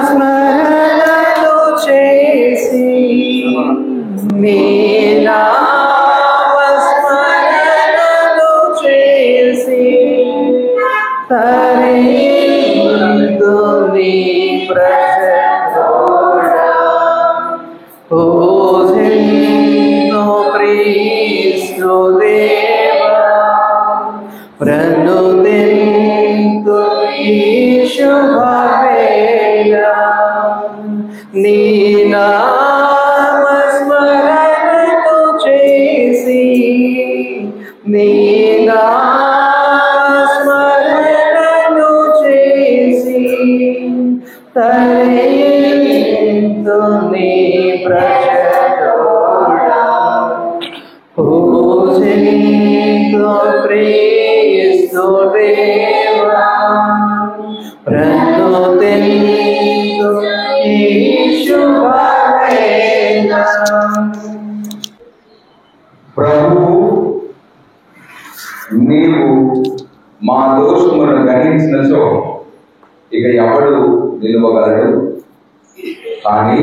స్మరణతో చేసి నీ నామస్మరణతో చేసి తరిందు నీ ప్రజతోడా పూజిందు క్రీస్తు దేవా ప్రణుదింతు ఈ శుభవేళ నీ నామస్మరణతో చేసి నీ నామస్మరణతో చేసి తరిందు నీ ప్రజతోడా పూజిందు క్రీస్తు దేవా ప్రణుదింతు ఈ శుభవేళ. ప్రభువు నీవు మా దోషములను గణించినచో ఇక ఎవడు నిలువగలడు? కానీ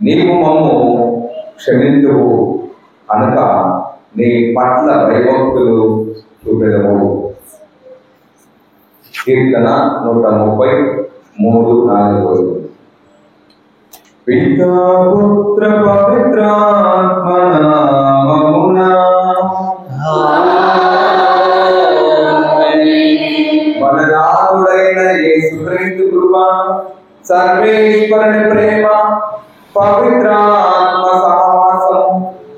నీవు మమ్ము క్షమించువు కనుక నీ పట్ల భయభక్తులు చూపెదవు. కీర్తన 133:4. పితా పుత్ర పవిత్రాత్మ నామమున మననాథుడైన యేసుక్రీస్తు కృప, సర్వేశ్వరుని ప్రేమ, పవిత్రాత్మ సహవాసం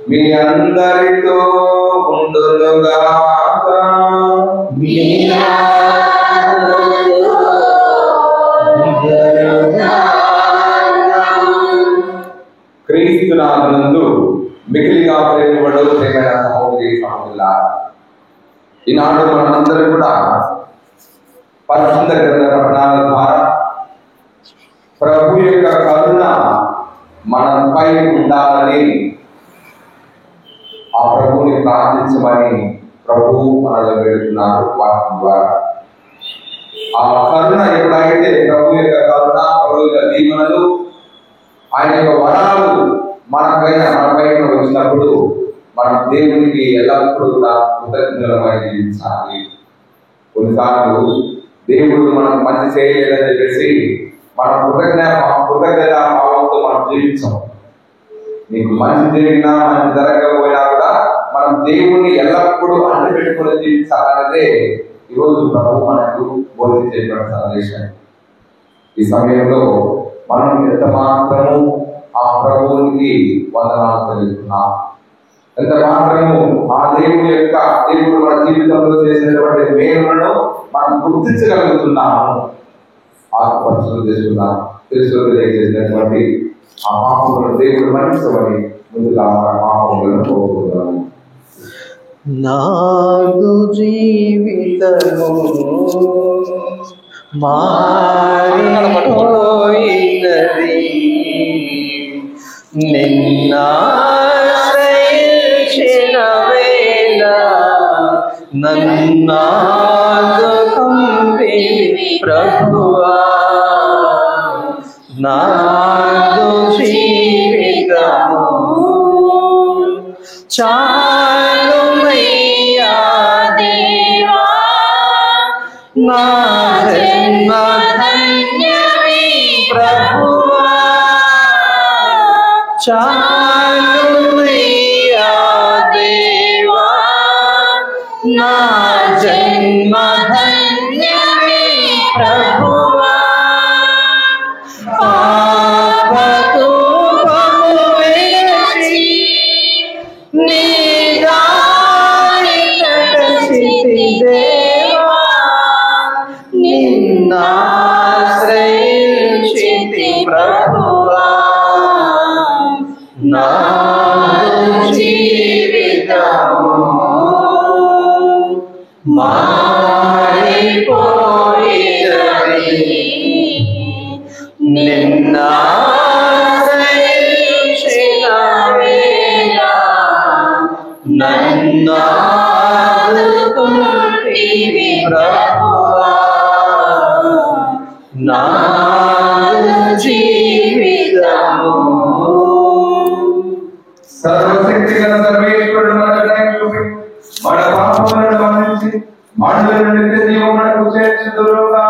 మీ అందరితో ఉండునుగాక. క్రీస్తునాథునందు మిగిలిగా ప్రేమబడు ప్రేమైన సహోదరి సహోదరులారా, ఈనాడు మనందరూ కూడా పరిశుద్ధ గ్రంథ పఠనాల ద్వారా ప్రభు యొక్క కరుణ మనపై ఉండాలని, ఆ ప్రభువుని ప్రార్థించమని ప్రభు మనలో పెడుతున్నారు వాటి ద్వారా. ఆ కరుణ ఎప్పుడైతే ప్రభు యొక్క కరుణ, ప్రభు యొక్క దీవెనలు, ఆయన యొక్క వరాలు మన పైన వచ్చినప్పుడు మనం దేవునికి ఎల్లప్పుడూ కూడా కృతజ్ఞతమై జీవించాలి. కొన్నిసార్లు దేవుడు మనకు మంచి చేయలేదని చెప్పేసి మన కృతజ్ఞత భావంతో మనం జీవించాం. నీకు మంచి జరిగినా మంచి జరగకపోయినా కూడా మనం దేవుణ్ణి ఎల్లప్పుడూ అడ్డు పెట్టుకుని జీవించాలన్నదే ఈరోజు ప్రభు మనకు బోధించేటువంటి సందేశం. ఈ సమయంలో మనం ఎంత మాత్రము ఆ ప్రభువునికి వందనాలు తెలుస్తున్నాం, ఎంత మాత్రము ఆ దేవుడు మన జీవితంలో చేసినటువంటి మేలులను మనం గుర్తించగలుగుతున్నాము. ఆత్మపరిశుద్ధి చేసుకున్నాం, తెలిసినటువంటి ఆ పాపములను దేవుడు మన్నించమని ముందుగా పాపములను కోరుకుంటున్నాము. నాదు జీవితము మారిపోయినది, నిన్నాశ్రయించిన వేళ నన్నాదుకుంటివి ప్రభువా. నాదు జీవితము చాలుమయ్యా దేవా, నా జన్మ ధన్యమే ప్రభువా. చాలుమయ్యా దేవా, నా జన్మ ధన్యమే ప్రభువా. పాపతూపము వేసి నీ దారి నడచితి దేవా, నిన్నాశ్రయించితి ప్రభువా. నా జీవితము మారిపోయినది, నిన్నాశ్రయించిన వేళ నన్నాదుకుంటివి మృతులను మరణించి మనుల నుండి జీవమునకు చేర్చుదురుగాక.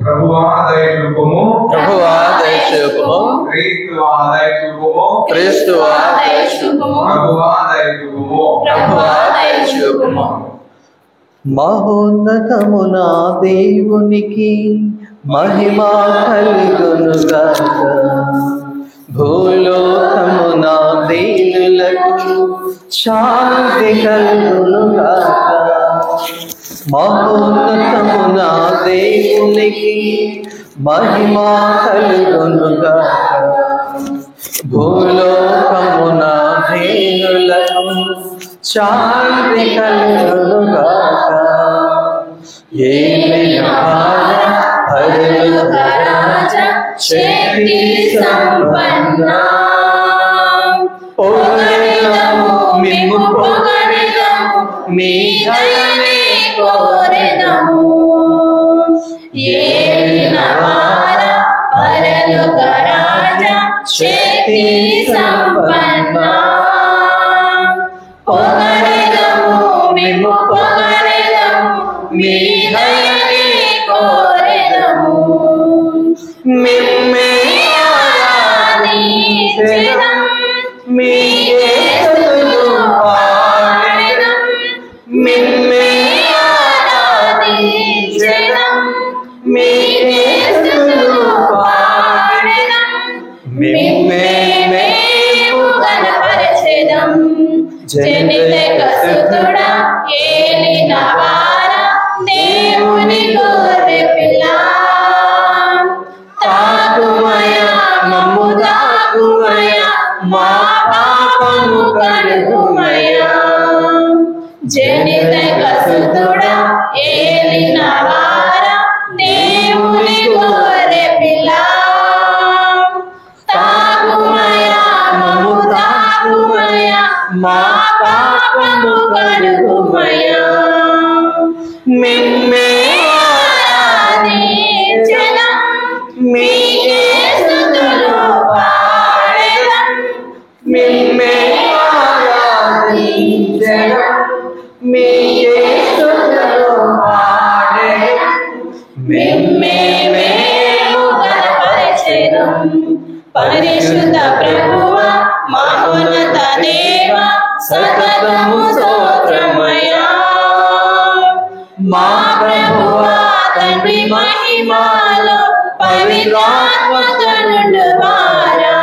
ప్రభువా దయచూపుము, ప్రభువా దయచూపుము, క్రీస్తువా దయచూపుము, క్రీస్తువా దయచూపుము, ప్రభువా దయచూపుము, ప్రభువా దయచూపుము. మహోన్నతమున దేవునికి మహిమా కలుగునుగాక. భూలోకమున దీనులకు శాంతి కలుగునుగాక. మహోన్నతమున దేవునికి మహిమా కలుగునుగాక. భూలోకమున దీనులకు శాంతి కలుగునుగాక. పరలోక రాజా శక్తి సంపన్న, పొగడెదము మిమ్ము పొగడెదము, మీ దయనే కోరెదము. ఏలినవార పరలోక రాజా శక్తి సంపన్న, పొగడెదము మిమ్ము పొగడెదము, మీ దయనే కోరెదము. మిమ్మే ఆరాధించెదం, మీకే స్తుతులు పాడెదం. మిమ్మే ఆరాధించెదం, మీకే స్తుతులు పాడెదం. మిమ్మే మేము కనపరచెదం. జనిత సుతుడా ఏలినవార దేవుని గొర్రె పిల్ల, తాకుమయ మమ్ము తాకుమయ, మా పాపము కడుగుమయ. జనిత సుతుడా ఏలినవార దేవుని గొర్రె పిల్ల, తాకుమయ మమ్ము తాకుమయ, మా పాపము కడుగుమయ. మిమ్మే ఆరాధించెదం, మీకే స్తుతులు పాడెదం. మిమ్మే ఆరాధించెదం, మీకే స్తుతులు పాడెదం. మిమ్మే మేము కనపరచెదం. పరిశుద్ధ ప్రభువా మహోన్నత దేవా సతతము స్తోత్రమయా. మా ప్రభువా తండ్రి మహిమలో పవిత్రాత్మతో నుండువారా.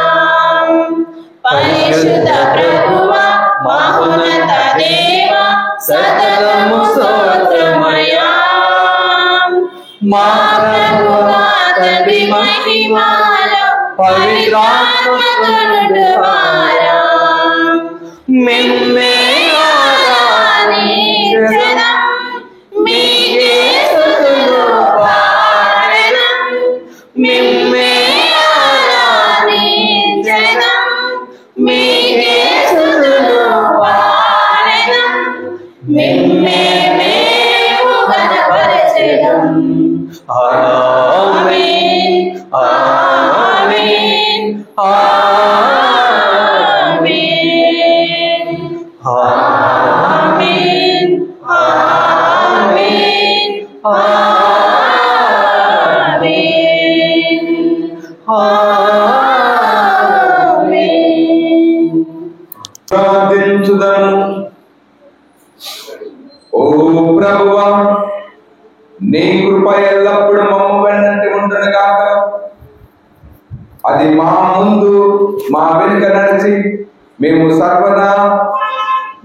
పరిశుద్ధ ప్రభువా మహోన్నత దేవా సతతము స్తోత్రమయా. మా ప్రభువా తండ్రి మహిమలో పవిత్రాత్మతో నుండువారా. మిమ్మే ఆరాధించెదం, మీకే స్తుతులు పాడెదం. మిమ్మే ఆరాధించెదం, మీకే స్తుతులు పాడెదం. మిమ్మే మేము కనపరచెదం. ఆమేన్, ఆమేన్, ఆమేన్. ఆమేన్, ఆమేన్, ఆమేన్. ప్రార్థించుదము. ఓ ప్రభువా, నీ కృప ఎల్లప్పుడు మమ్ము వెన్నంటి ఉండును గాక. అది మా ముందు మా వెనుక నడిచి మేము సర్వదా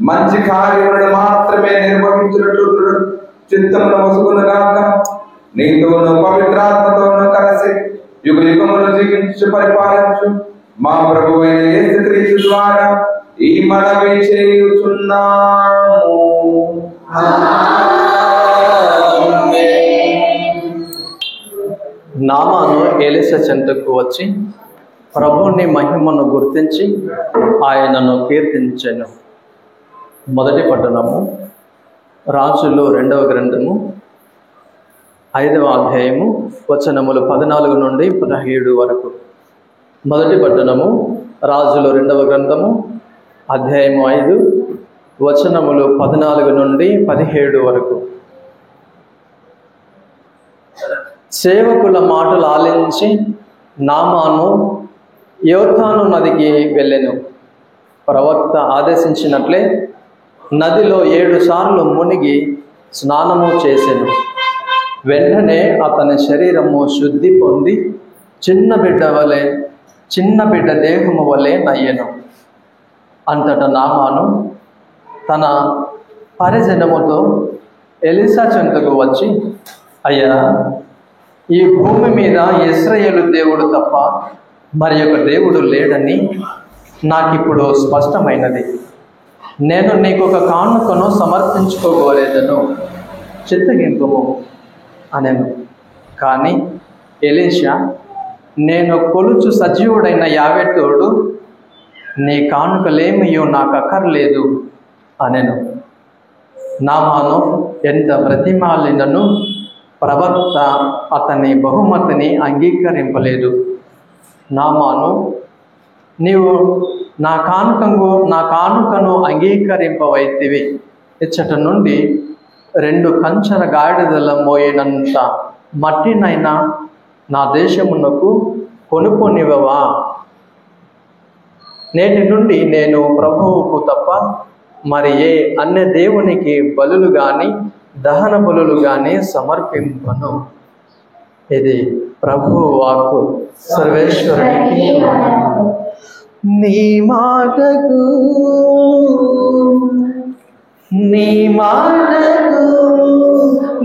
మంచి కార్యములను మాత్రమే నిర్వహించినట్లు చిత్తమును వసుకును గాక. నీతోను పవిత్రాత్మతోను కలిసి యుగ యుగములు జీవించు పరిపాలించు మా ప్రభువైన యేసుక్రీస్తు ద్వారా ఈ మనవి చేయుచున్నాము. నామాను ఎలీషా చెంతకు వచ్చి ప్రభువుని మహిమను గుర్తించి ఆయనను కీర్తించెను. మొదటి పట్టణము రాజులు 2వ గ్రంథము 5వ అధ్యాయము వచనములు 14 నుండి 17 వరకు. మొదటి పట్టణము రాజుల 2వ గ్రంథము అధ్యాయము 5 వచనములు 14 నుండి 17 వరకు. సేవకుల మాటలు ఆలించి నామాను యోర్దాను నదికి వెళ్ళెను. ప్రవక్త ఆదేశించినట్లే నదిలో 7 సార్లు మునిగి స్నానము చేసెను. వెంటనే అతని శరీరము శుద్ధి పొంది చిన్న బిడ్డ దేహము వలె నయ్యెను. అంతటా నామాను తన పరిజనముతో ఎలీషా చెంతకు వచ్చి, అయ్యా, ఈ భూమి మీద ఇశ్రాయేలు దేవుడు తప్ప మరి ఒక దేవుడు లేడని నాకిప్పుడు స్పష్టమైనది. నేను నీకు ఒక కానుకను సమర్పించుకోగోలేదను, చిత్తగింపుము అనెను. కానీ ఎలీషా, నేను కొలుచు సజీవుడైన యావే తోడు, నీ కానుకలేమియో నాకు అక్కర్లేదు అనెను. నామాను ఎంత బ్రతిమాలినను ప్రవక్త అతని బహుమతిని అంగీకరింపలేదు. నామాను, నీవు నా కానుకను అంగీకరింపవైతివి. ఇచ్చట నుండి 2 కంచర గాడిదల మోయినంత మట్టినైనా నా దేశమునకు కొనుక్కొనివ్వవా? నేటి నుండి నేను ప్రభువుకు తప్ప మరి ఏ అన్య దేవునికి బలులు గాని దహన బలులు గాని సమర్పింపను. ఇది ప్రభువు వాక్కు. సర్వేశ్వరునికి నీ మాటకు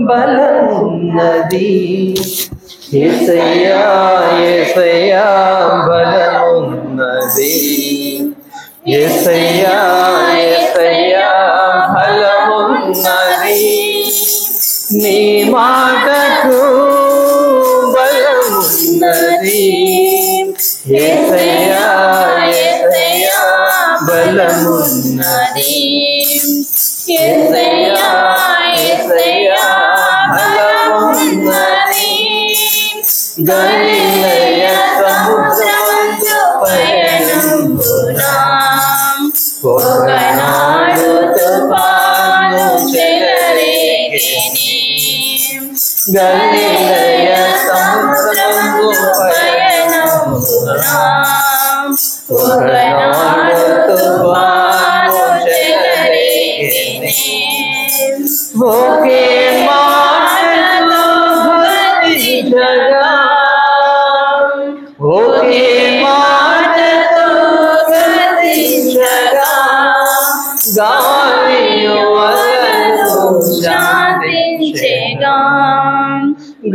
బలమున్నది, యేసయ్యా యేసయ్యా బలమున్నది, యేసయ్యా యేసయ్యా బలమున్నది. నీ మాటకు బలమున్నది, యేసయ్యా యేసయ్యా బలమున్నది, యేసయ్యా యేసయ్యా బలమున్నది. గలిలయ సముద్రమందు పయనమునా ఒకనాడు తుఫాను చెలరేగెని. గలిలయ సముద్రమందు పయనమునా ఒకనాడు తుఫాను చెలరేగెని. ఒకే మాటలో గతించగా, ఒకే మాటతో గతించగా, గాలియు వలలు శాంతించెగా,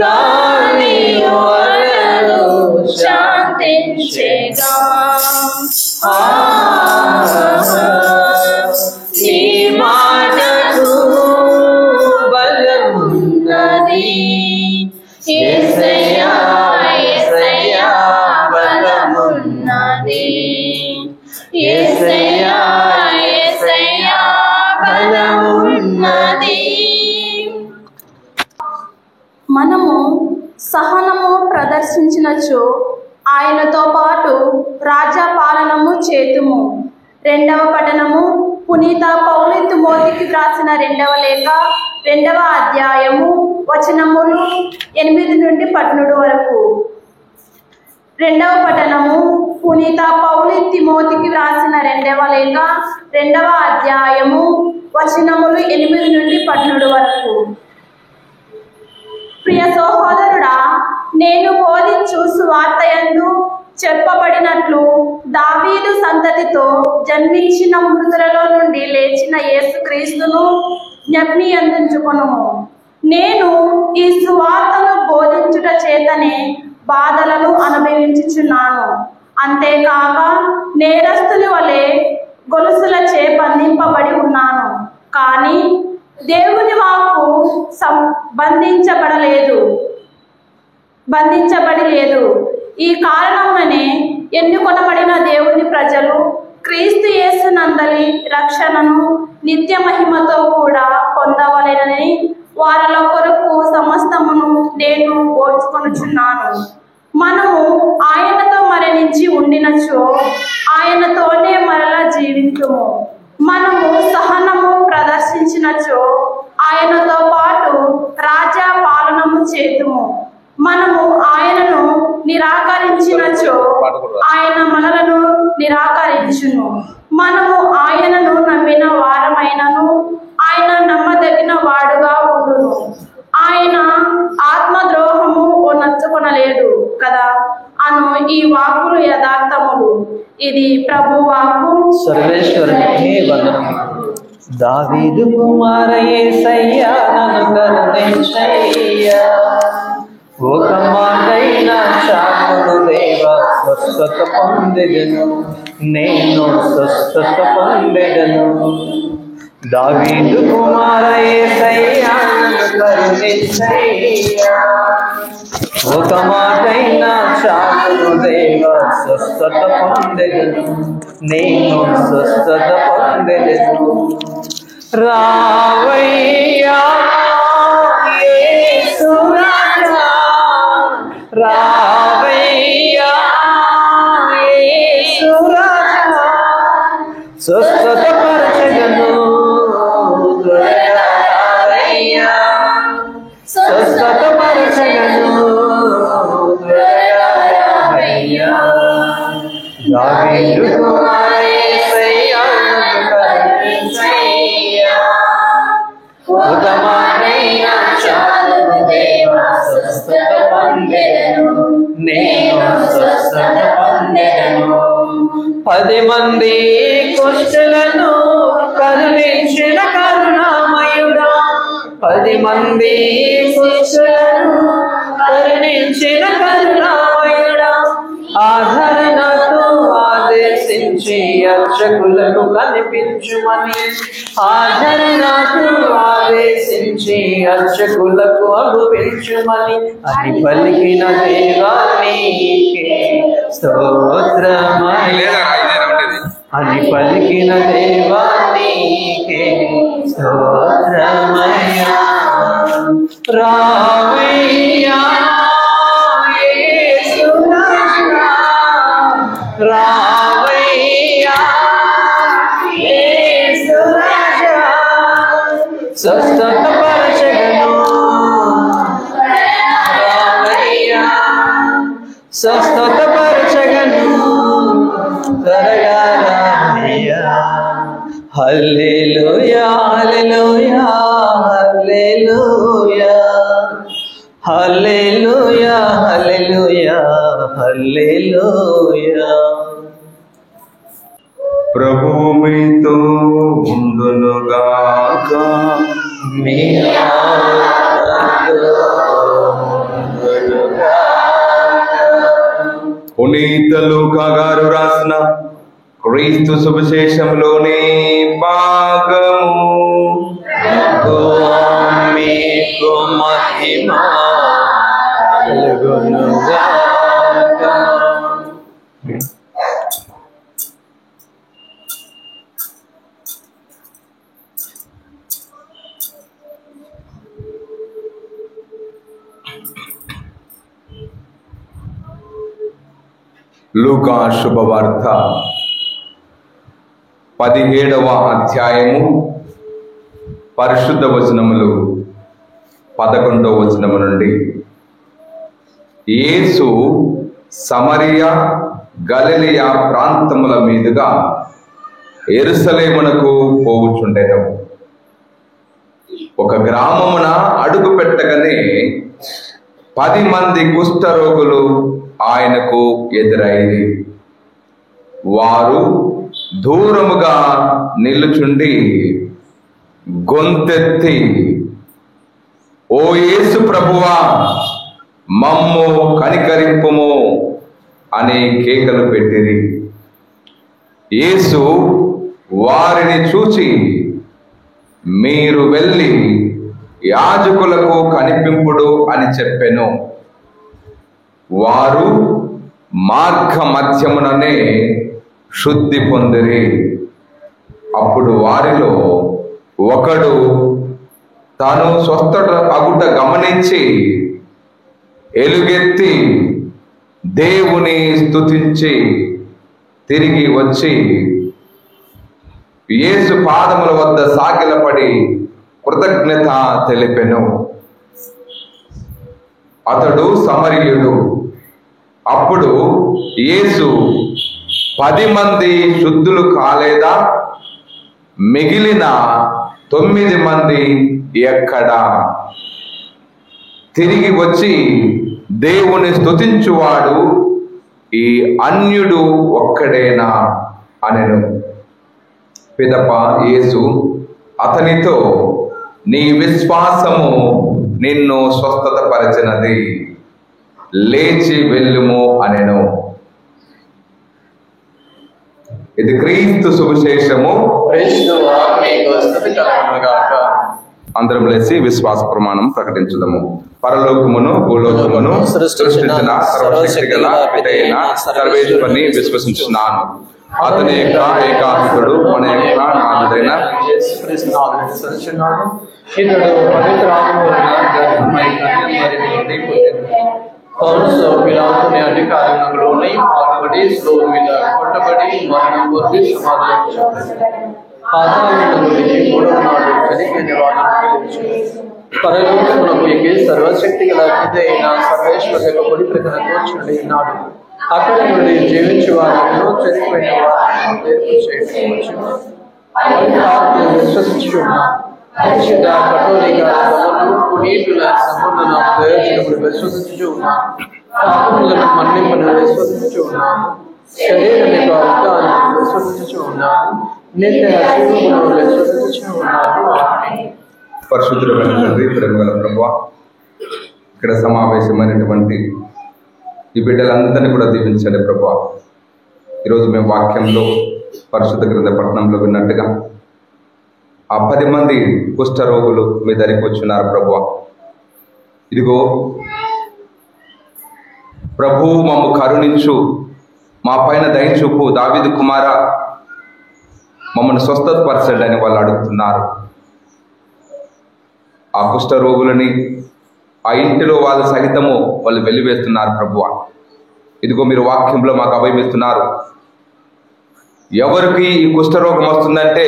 గాలియు వలలు శాంతించెగా. నీ మాటకు బలమున్నది, యేసయ్యా యేసయ్యా బలమున్నది, యేసయ్యా యేసయ్యా బలమున్నది. మనము సహనము ప్రదర్శించినచో ఆయనతో పాటు రాజ్యపాలనము చేతుము. 2వ పఠనము పునీత పౌలు తిమోతికి వ్రాసిన 2వ లేఖ 2వ అధ్యాయము వచనములు 8 నుండి 12 వరకు. 2వ పఠనము పునీత పౌలు తిమోతికి వ్రాసిన 2వ లేఖ 2వ అధ్యాయము వచనములు 8 నుండి 12 వరకు. ప్రియ సహోదరుడా, నేను బోధించు సువార్తయందు చెప్పబడినట్లు దావీదు సంతతితో జన్మించిన మృతులలో నుండి లేచిన యేసుక్రీస్తును జ్ఞప్తి అందించుకొనుము. నేను ఈ సువార్తను బోధించుట చేతనే బాధలను అనుభవించుచున్నాను. అంతేకాక నేరస్తుని వలె గొలుసులచే బంధింపబడి ఉన్నాను. కానీ దేవుని వాక్కు బంధించబడి లేదు. ఈ కారణంగానే ఎన్నుకొనబడిన దేవుని ప్రజలు క్రీస్తు యేసునందలి రక్షణను నిత్య మహిమతో కూడా పొందవలెనని వారిలో కొరకు సమస్తమును నేను ఓర్చుకొనుచున్నాను. మనము ఆయనతో మరణించి ఉండినచో ఆయనతోనే మరలా జీవింతుము. మనము సహనము ప్రదర్శించినచో ఆయనతో పాటు రాజ్య పాలనము చేతుము. మనము ఆయనను నిరాకరించినచో ఆయన మనలను నిరాకరించును. మనము ఆయనను నమ్మిన వారమైనను ఆయన నమ్మదగిన వాడుగా ఉండును. ఆయన ఆత్మద్రోహము నచ్చుకొనలేడు కదా అను ఈ వాక్కులు యథార్థములు. ఇది ప్రభు వాక్కు. సర్వేశ్వరునికి వందనము. దావీదు కుమార యేసయ్యా నన్ను కరుణించయ్యా. ఒక మాటైనా చాలును దేవా, స్వస్థత పొందెదను, నేను స్వస్థత పొందెదను. దావీదు కుమార యేసయ్యా నన్ను కరుణించయ్యా. ఒక మాటైనా చాలును దేవా, స్వస్థత పొందెదను, నేను స్వస్థత పొందెదను. రావయ్యా యేసు రాజా, రావయ్యా యేసు రాజా, స్వస్థత పరచగను త్వరగా రావయ్యా, స్వస్థత పరచగను త్వరగా రావయ్యా. దావీదు కుమార యేసయ్యా నన్ను కరుణించయ్యా. ఒక మాటైనా చాలును దేవా, స్వస్థత పొందెదను, నేను స్వస్థత పొందెదను. 10 మంది కుష్ఠులను కరుణించిన కరుణామయుడా, 10 మంది కుష్ఠులను కరుణించిన కరుణామయుడా, ఆదరణతో ఆదేశించి అర్చకులకు కనిపించుమని, ఆదరణతో ఆదేశించి అర్చకులకు అగుపించుమని అని పలికిన దేవా నీకే స్తోత్రమయ్యా, అని పలికిన దేవా నీకే స్తోత్రమయ్యా. రావయ్యా యేసు రాజా, రావయ్యా యేసు రాజా, స్వస్థత పరచగను రావయ్యా, స్వస్థత పరచగను త్వరగా రావయ్యా. హల్లెలూయా హల్లెలూయా హల్లెలూయా హల్లెలూయా హల్లెలూయా హల్లెలూయా. ప్రభువు మీతో ఉండునుగాక. మీ ఆత్మతో ఉండునుగాక. పునీత లూకా గారు రాసిన క్రీస్తు సువిశేషంలోని భాగము. మీకు మహిమ కలుగునుగాక. లూకా శుభవార్త 17వ అధ్యాయము పరిశుద్ధ వచనములు 11వ వచనము నుండి. యేసు సమరియా గలిలయ ప్రాంతముల మీదుగా యెరూషలేమునకు పోవుచుండెను. ఒక గ్రామమున అడుగు పెట్టగానే 10 మంది కుష్ఠరోగులు ఆయనకు ఎదురైంది. వారు దూరముగా నిలుచుండి గొంతెత్తి, ఓ యేసు ప్రభువా, మమ్ము కనికరింపుము అని కేకలు పెట్టిరి. యేసు వారిని చూచి, మీరు వెళ్ళి యాజకులకు కనిపింపుడు అని చెప్పెను. వారు మార్గ మధ్యముననే శుద్ధి పొందిరి. అప్పుడు వారిలో ఒకడు తాను స్వస్థత అగుట గమనించి ఎలుగెత్తి దేవుని స్తుతించి తిరిగి వచ్చి యేసు పాదముల వద్ద సాగిలపడి కృతజ్ఞత తెలిపెను. అతడు సమరయుడు. అప్పుడు యేసు 10 మంది శుద్ధులు కాలేదా? మిగిలిన 9 మంది ఎక్కడా? తిరిగి వచ్చి దేవుని స్తుతించువాడు ఈ అన్యుడు ఒక్కడేనా అనెను. పిదప యేసు అతనితో, నీ విశ్వాసము నిన్ను స్వస్థత పరిచినది, లేచి వెళ్ళుము అనెను. ఇది క్రీస్తు సువిశేషము. అందరం లేచి విశ్వాస ప్రమాణం ప్రకటించుదాము. పరలోకమును భూలోకమును సృష్టించిన సర్వశక్తి గల పితైన సర్వేశ్వరుని విశ్వసించున్నాను. అతని యొక్క ఏకాత్ముడు మన యొక్క నాథుడైన అధికారంలోనే పాల్పడి స్లో మీద కొట్టబడి మరణం పొంది పరలోకమునకు ఎక్కి సర్వశక్తి గల అయిన సర్వేశ్వర యొక్క పొడి ప్రకటనతో చూడి ఉన్నాడు. అక్కడ నుండి జీవించే వారిను చనిపోయిన వారిని తీర్పు చేయవచ్చు. విశ్వసించున్నాను. పరిశుద్ధ కఠోలిక సభలు పునీతుల సంబంధన ప్రయోజనములు విశ్వసించు ఉన్నాను. పాపములను మన్నింపును విశ్వసించు ఉన్నాను. శరీరం యొక్క అవతాన్ని విశ్వసించు ఉన్నాను. నిత్య జీవమును విశ్వసించు ఉన్నాను. పరిశుద్ధుడైన తండ్రి, ప్రేమగల ప్రభువా, ఇక్కడ సమావేశమైనటువంటి ఈ బిడ్డలందరినీ కూడా దీవించండి ప్రభువా. ఈరోజు మేము వాక్యంలో పరిశుద్ధ గ్రంథ పట్టణంలో విన్నట్టుగా ఆ 10 మంది కుష్ఠరోగులు మీ దగ్గరికి వచ్చున్నారు ప్రభువా. ఇదిగో ప్రభు, మమ్ము కరుణించు, మా పైన దయచూపు, దావీదు కుమార మమ్మల్ని స్వస్థతపరచండి అని వాళ్ళు అడుగుతున్నారు. ఆ కుష్ఠ రోగులని ఆ ఇంటిలో వాళ్ళ సహితము వాళ్ళు వెలివేస్తున్నారు ప్రభువా. ఇదిగో మీరు వాక్యంలో మాకు అభయమిస్తున్నారు. ఎవరికి ఈ కుష్ఠరోగం వస్తుందంటే,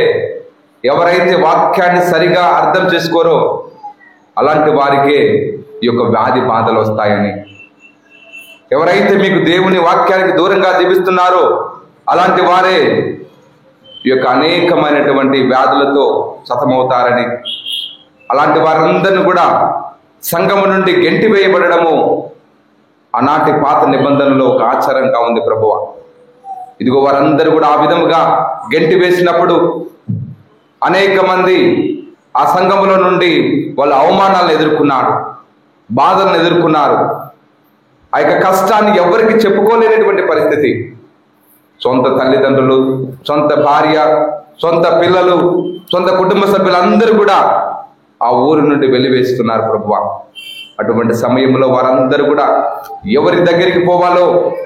ఎవరైతే వాక్యాన్ని సరిగా అర్థం చేసుకోరో అలాంటి వారికే ఈ యొక్క వ్యాధి బాధలు వస్తాయని, ఎవరైతే మీకు దేవుని వాక్యానికి దూరంగా జీవిస్తున్నారో అలాంటి వారే ఈ యొక్క అనేకమైనటువంటి వ్యాధులతో సతమవుతారని, అలాంటి వారందరిని కూడా సంఘము నుండి గెంటి వేయబడము ఆనాటి పాత నిబంధనలో ఒక ఆచారంగా ఉంది ప్రభువా. ఇదిగో వారందరూ కూడా ఆ విధముగా గెంటి వేసినప్పుడు అనేక మంది ఆ సంఘములో నుండి వాళ్ళ అవమానాలను ఎదుర్కొన్నారు, బాధలను ఎదుర్కొన్నారు. ఆ యొక్క కష్టాన్ని ఎవరికి చెప్పుకోలేనటువంటి పరిస్థితి. సొంత తల్లిదండ్రులు, సొంత భార్య, సొంత పిల్లలు, సొంత కుటుంబ సభ్యులందరూ కూడా ఆ ఊరు నుండి వెలివేస్తున్నారు ప్రభువా. అటువంటి సమయంలో వారందరూ కూడా ఎవరి దగ్గరికి పోవాలో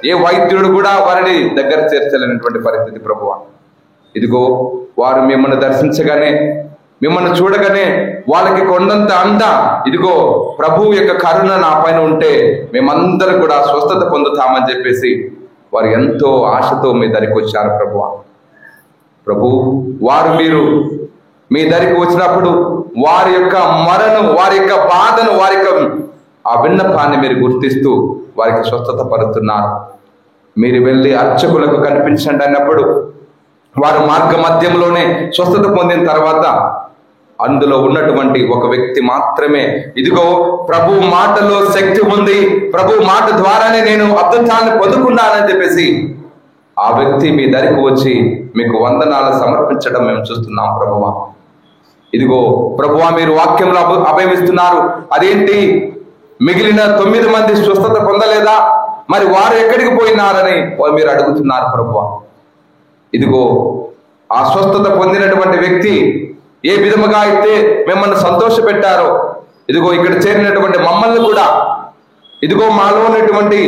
ఏ వైద్యుడు కూడా వారిని దగ్గర చేర్చలేనటువంటి పరిస్థితి ప్రభువా. ఇదిగో వారు మిమ్మల్ని దర్శించగానే, మిమ్మల్ని చూడగానే వాళ్ళకి కొండంత అండ, ఇదిగో ప్రభువు యొక్క కరుణ నా పైన ఉంటే మేమందరం కూడా స్వస్థత పొందుతామని చెప్పేసి వారు ఎంతో ఆశతో మీ దగ్గరికి వచ్చారు ప్రభువా. ప్రభు, వారు మీరు మీ దగ్గరికి వచ్చినప్పుడు వారి యొక్క మరణం, వారి యొక్క బాధను, వారి యొక్క ఆ విన్నపాన్ని మీరు గుర్తిస్తూ వారికి స్వస్థత పరుతున్నారు. మీరు వెళ్ళి అర్చకులకు కనిపించండి అన్నప్పుడు వారు మార్గ మధ్యంలోనే స్వస్థత పొందిన తర్వాత అందులో ఉన్నటువంటి ఒక వ్యక్తి మాత్రమే, ఇదిగో ప్రభు మాటలో శక్తి ఉంది, ప్రభు మాట ద్వారానే నేను అద్భుతాన్ని పొందుకున్నానని చెప్పేసి ఆ వ్యక్తి మీ దగ్గరికి వచ్చి మీకు వందనాలు సమర్పించడం మేము చూస్తున్నాం ప్రభువా. ఇదిగో ప్రభువా, మీరు వాక్యంలో అభయమిస్తున్నారు. అదేంటి, మిగిలిన 9 మంది స్వస్థత పొందలేదా? మరి వారు ఎక్కడికి పోయినారని మీరు అడుగుతున్నారు ప్రభువా. ఇదిగో ఆ స్వస్థత పొందినటువంటి వ్యక్తి ఏ విధముగా అయితే మిమ్మల్ని సంతోష పెట్టారో, ఇదిగో ఇక్కడ చేరినటువంటి మమ్మల్ని కూడా, ఇదిగో మాలో ఉన్నటువంటి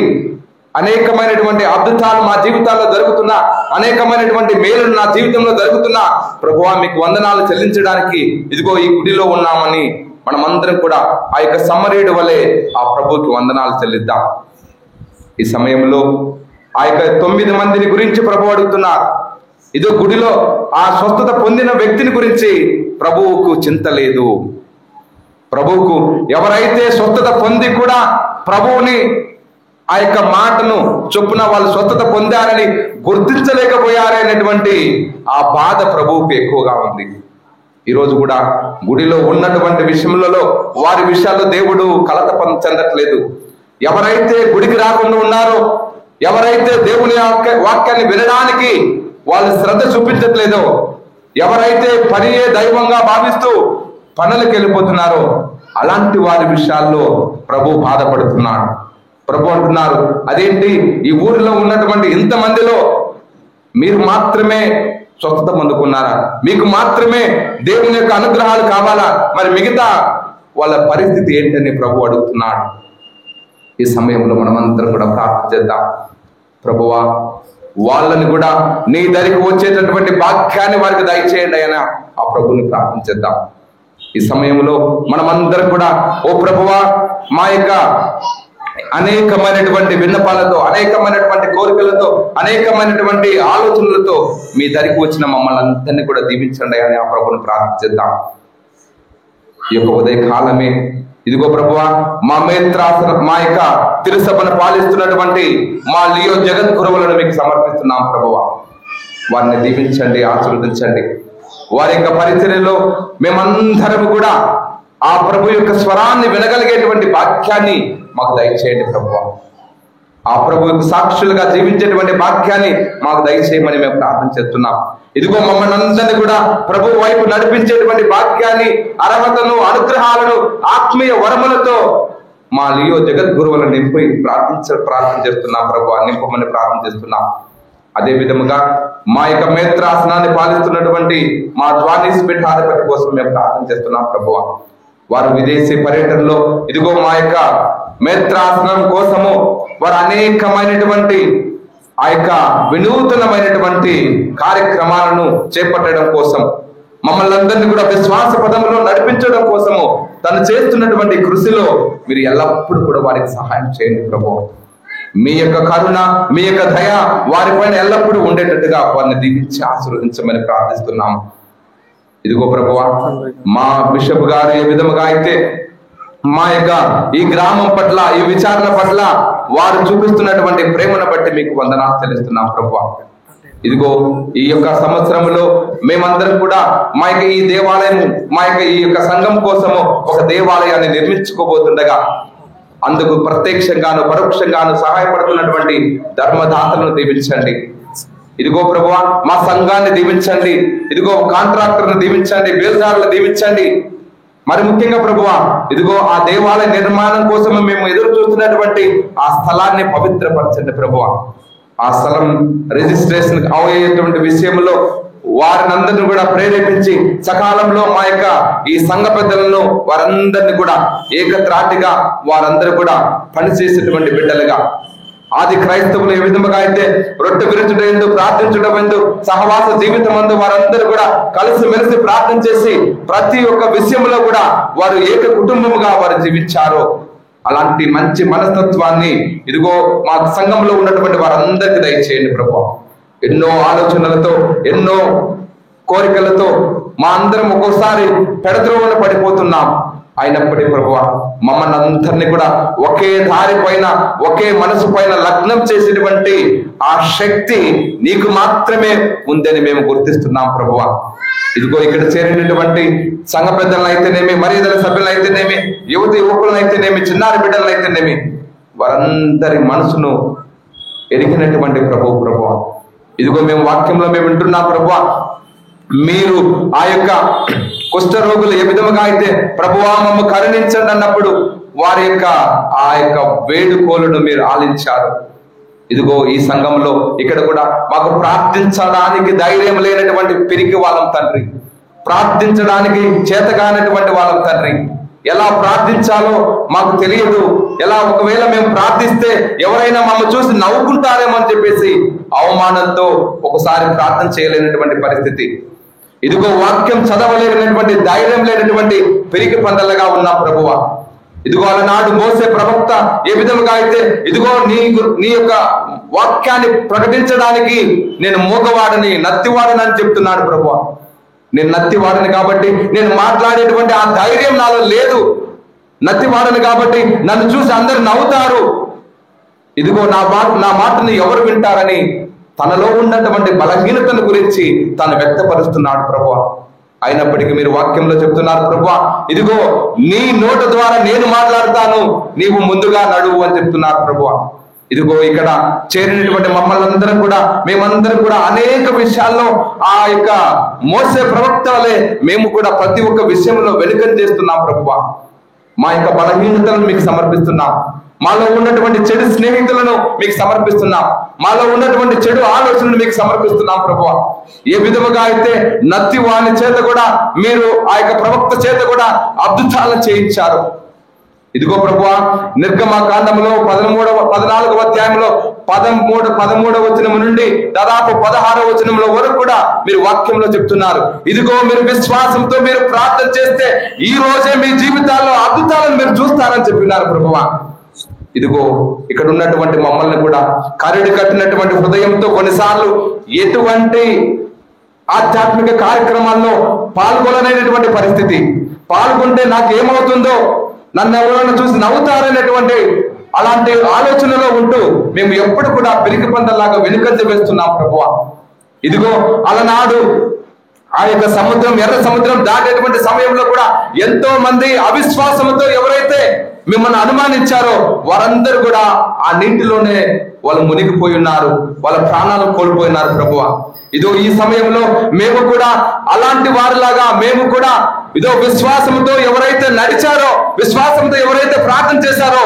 అనేకమైనటువంటి అద్భుతాలు మా జీవితాల్లో జరుగుతున్నా, అనేకమైనటువంటి మేలులు నా జీవితంలో జరుగుతున్నా ప్రభువా మీకు వందనాలు చెల్లించడానికి ఇదిగో ఈ గుడిలో ఉన్నామని మనమందరం కూడా ఆ యొక్క సమరీయుడి వలె ఆ ప్రభువుకి వందనాలు చెల్లిద్దాం. ఈ సమయంలో ఆ యొక్క 9 మందిని గురించి ప్రభు అడుగుతున్నారు. ఇదో గుడిలో ఆ స్వస్థత పొందిన వ్యక్తిని గురించి ప్రభువుకు చింత లేదు. ప్రభువుకు ఎవరైతే స్వస్థత పొంది కూడా ప్రభువుని ఆ యొక్క మాటను చొప్పున వాళ్ళు స్వస్థత పొందారని గుర్తించలేకపోయారనేటువంటి ఆ బాధ ప్రభువుకు ఎక్కువగా ఉంది. ఈరోజు కూడా గుడిలో ఉన్నటువంటి విషయములలో వారి విషయాల్లో దేవుడు కలత చెందట్లేదు. ఎవరైతే గుడికి రాకుండా ఉన్నారో, ఎవరైతే దేవుని వాక్యాన్ని వినడానికి వాళ్ళు శ్రద్ధ చూపించట్లేదో, ఎవరైతే పనియే దైవంగా భావిస్తూ పనులకు వెళ్ళిపోతున్నారో అలాంటి వారి విషయాల్లో ప్రభు బాధపడుతున్నాడు. ప్రభు అంటున్నారు, అదేంటి ఈ ఊరిలో ఉన్నటువంటి ఇంతమందిలో మీరు మాత్రమే స్వస్థత పొందుకున్నారా? మీకు మాత్రమే దేవుని యొక్క అనుగ్రహాలు కావాలా? మరి మిగతా వాళ్ళ పరిస్థితి ఏంటని ప్రభు అడుగుతున్నాడు. ఈ సమయంలో మనమందరం కూడా ప్రార్థన చేద్దాం. ప్రభువా, వాళ్ళని కూడా నీ దరికి వచ్చేటటువంటి భాగ్యాన్ని వారికి దయచేయండి అని ఆ ప్రభుని ప్రార్థించేద్దాం. ఈ సమయంలో మనమందరం కూడా, ఓ ప్రభువా, మా యొక్క అనేకమైనటువంటి విన్నపాలతో, అనేకమైనటువంటి కోరికలతో, అనేకమైనటువంటి ఆలోచనలతో మీ దరికి వచ్చిన మమ్మల్ని అందరినీ కూడా దీవించండి అని ఆ ప్రభుని ప్రార్థించేద్దాం. ఈ యొక్క ఉదయ కాలమే ఇదిగో ప్రభువా, మా మేత్రాసన మా యొక్క తిరుసభను పాలిస్తున్నటువంటి మా లియో జగద్గురువులను మీకు సమర్పిస్తున్నాం. ప్రభువా, వారిని దీవించండి, ఆశీర్వదించండి. వారి యొక్క పరిచర్యలో మేమందరం కూడా ఆ ప్రభు యొక్క స్వరాన్ని వినగలిగేటువంటి భాగ్యాన్ని మాకు దయచేయండి. ప్రభువా, ఆ ప్రభువుకు సాక్షులుగా జీవించేటువంటి భాగ్యాన్ని మాకు దయచేయమని మేము ప్రార్థన చేస్తున్నాం. ఇదిగో మమ్మల్ని అందరినీ కూడా ప్రభు వైపు నడిపించేటువంటి భాగ్యాన్ని, అర్హతను, అనుగ్రహాలను, ఆత్మీయ వరములతో మా లియో జగద్గురువులను నింపి ప్రార్థన చేస్తున్నాం. ప్రభు నింపమని ప్రార్థన చేస్తున్నాం. అదే విధముగా మా యొక్క మేత్రాసనాన్ని పాలిస్తున్నటువంటి మా జ్వానీస్ పీఠాధిపతి కోసం మేము ప్రార్థన చేస్తున్నాం. ప్రభువ, వారు విదేశీ పర్యటనలో ఇదిగో మా యొక్క మేత్రాసనం కోసము వారు అనేకమైనటువంటి ఆ యొక్క వినూతనమైనటువంటి కార్యక్రమాలను చేపట్టడం కోసం, మమ్మల్ని అందరినీ కూడా విశ్వాస పదంలో నడిపించడం కోసము తను చేస్తున్నటువంటి కృషిలో మీరు ఎల్లప్పుడూ కూడా వారికి సహాయం చేయండి. ప్రభు, మీ యొక్క కరుణ, మీ యొక్క దయ వారిపైన ఎల్లప్పుడూ ఉండేటట్టుగా వారిని దీవించి ఆశీర్వదించమని ప్రార్థిస్తున్నాం. ఇదిగో ప్రభువా, మా బిషప్ గారు ఏ విధముగా అయితే మా యొక్క ఈ గ్రామం పట్ల, ఈ విచారణ పట్ల వారు చూపిస్తున్నటువంటి ప్రేమను బట్టి మీకు వందనాలు చెల్లిస్తున్నాం. ప్రభువా, ఇదిగో ఈ యొక్క సంవత్సరంలో మేమందరం కూడా మా యొక్క ఈ దేవాలయం, మా యొక్క ఈ యొక్క సంఘం కోసము ఒక దేవాలయాన్ని నిర్మించుకోబోతుండగా అందుకు ప్రత్యక్షంగాను పరోక్షంగాను సహాయపడుతున్నటువంటి ధర్మదాతలను దీవించండి. ఇదిగో ప్రభువా, మా సంఘాన్ని దీవించండి. ఇదిగో కాంట్రాక్టర్ను దీవించండి, బేల్దారులను దీవించండి. మరి ముఖ్యంగా ప్రభువా, ఇదిగో ఆ దేవాలయ నిర్మాణం కోసం మేము ఎదురు చూస్తున్నటువంటి ఆ స్థలాన్ని పవిత్రపరచండి. ప్రభువా, ఆ స్థలం రిజిస్ట్రేషన్ అయ్యేటువంటి విషయంలో వారిని అందరినీ కూడా ప్రేరేపించి సకాలంలో మా యొక్క ఈ సంఘ పెద్దలను వారందరినీ కూడా ఏకత్రాటిగా వారందరూ కూడా పనిచేసేటువంటి బిడ్డలుగా, ఆది క్రైస్తవులు ఏ విధముగా అయితే రొట్టె విరుచుట ఎందు, ప్రార్థించడం ఎందు, సహవాస జీవితం అందు వారందరూ కూడా కలిసి మెలిసి ప్రార్థన చేసి ప్రతి ఒక్క విషయంలో కూడా వారు ఏక కుటుంబముగా వారు జీవించారో అలాంటి మంచి మనస్తత్వాన్ని ఇదిగో మా సంఘంలో ఉన్నటువంటి వారందరికీ దయచేయండి. ప్రభువా, ఎన్నో ఆలోచనలతో, ఎన్నో కోరికలతో మా అందరం ఒక్కోసారి పెడద్రోవన పడిపోతున్నాం. అయినప్పటికీ ప్రభువా, మమ్మల్ని అందరినీ కూడా ఒకే దారి పైన, ఒకే మనసు పైన లగ్నం చేసేటువంటి ఆ శక్తి నీకు మాత్రమే ఉందని మేము గుర్తిస్తున్నాం. ప్రభువా, ఇదిగో ఇక్కడ చేరినటువంటి సంఘ పెద్దలను అయితేనేమి, మర్యాదల సభ్యులను అయితేనేమి, యువతి యువకులను అయితేనేమి, చిన్నారి బిడ్డలను అయితేనేమి, వారందరి మనసును ఎరిగినటువంటి ప్రభువా, ఇదిగో మేము వాక్యంలో మేము వింటున్నాం. ప్రభువా, మీరు ఆ యొక్క కుష్ఠ రోగులు ఏ విధముగా అయితే ప్రభువా మమ్మ కరుణించండి అన్నప్పుడు వారి యొక్క ఆ యొక్క వేడుకోలను మీరు ఆలించారు. ఇదిగో ఈ సంఘంలో ఇక్కడ కూడా మాకు ప్రార్థించడానికి ధైర్యం లేనటువంటి పిరికి వాళ్ళం తండ్రి, ప్రార్థించడానికి చేతగానటువంటి వాళ్ళం తండ్రి, ఎలా ప్రార్థించాలో మాకు తెలియదు. ఎలా ఒకవేళ మేము ప్రార్థిస్తే ఎవరైనా మమ్మల్ని చూసి నవ్వుకుంటారేమో అని చెప్పేసి అవమానంతో ఒకసారి ప్రార్థన చేయలేనటువంటి పరిస్థితి. ఇదిగో వాక్యం చదవలేనటువంటి ధైర్యం లేనటువంటి పిరికి పందలుగా ఉన్నాం. ప్రభువా, ఇదిగో అలనాడు మోసే ప్రవక్త ఏ విధముగా అయితే ఇదిగో నీ యొక్క వాక్యాన్ని ప్రకటించడానికి నేను మూగవాడని నత్తివాడని అని చెప్తున్నాడు ప్రభువా. నేను నత్తివాడని కాబట్టి నేను మాట్లాడేటువంటి ఆ ధైర్యం నాలో లేదు. నత్తివాడని కాబట్టి నన్ను చూసి అందరు నవ్వుతారు. ఇదిగో నా మాటను ఎవరు వింటారని తనలో ఉన్నటువంటి బలహీనతను గురించి తాను వ్యక్తపరుస్తున్నాడు ప్రభువా. అయినప్పటికీ మీరు వాక్యంలో చెప్తున్నారు ప్రభువా, ఇదిగో నీ నోట ద్వారా నేను మాట్లాడతాను, నీవు ముందుగా నడువు అని చెప్తున్నారు ప్రభువా. ఇదిగో ఇక్కడ చేరినటువంటి మమ్మల్ని అందరం కూడా మేమందరం కూడా అనేక విషయాల్లో ఆ యొక్క మోసే ప్రవక్త వలె మేము కూడా ప్రతి ఒక్క విషయంలో వెనుకం చేస్తున్నాం ప్రభువా. మా యొక్క బలహీనతలను మీకు సమర్పిస్తున్నాం. మాలో ఉన్నటువంటి చెడు స్నేహితులను మీకు సమర్పిస్తున్నాం. మాలో ఉన్నటువంటి చెడు ఆలోచనలు మీకు సమర్పిస్తున్నాం ప్రభువా. ఏ విధముగా అయితే నత్తి వాని చేత కూడా మీరు ఆ యొక్క ప్రవక్త చేత కూడా అద్భుతాలను చేయించారు. ఇదిగో ప్రభువా, నిర్గమకాండములో 14వ అధ్యాయంలో 13వ వచనం నుండి దాదాపు 16వ వచనంలో వరకు కూడా మీరు వాక్యంలో చెప్తున్నారు. ఇదిగో మీరు విశ్వాసంతో మీరు ప్రార్థన చేస్తే ఈ రోజే మీ జీవితాల్లో అద్భుతాలను మీరు చూస్తారని చెప్పినారు ప్రభువా. ఇదిగో ఇక్కడ ఉన్నటువంటి మమ్మల్ని కూడా కరడి కట్టినటువంటి హృదయంతో కొన్నిసార్లు ఎటువంటి ఆధ్యాత్మిక కార్యక్రమాల్లో పాల్గొనలేనటువంటి పరిస్థితి, పాల్గొంటే నాకు ఏమవుతుందో, నన్ను ఎవరైనా చూసి నవ్వుతారనేటువంటి అలాంటి ఆలోచనలో ఉంటూ మేము ఎప్పుడు కూడా పిరికి పంటలాగా వెనుకంజ వేస్తున్నాం ప్రభువా. ఇదిగో అలనాడు ఆ యొక్క సముద్రం, ఎర్ర సముద్రం దాటేటువంటి సమయంలో కూడా ఎంతో మంది అవిశ్వాసంతో ఎవరైతే మిమ్మల్ని అనుమానించారో వారందరూ కూడా ఆ నీటిలోనే వాళ్ళు మునిగిపోయి ఉన్నారు, వాళ్ళ ప్రాణాలు కోల్పోయినారు ప్రభువా. ఇదో ఈ సమయంలో మేము కూడా అలాంటి వారిలాగా మేము కూడా ఇదో విశ్వాసంతో ఎవరైతే నడిచారో, విశ్వాసంతో ఎవరైతే ప్రార్థన చేశారో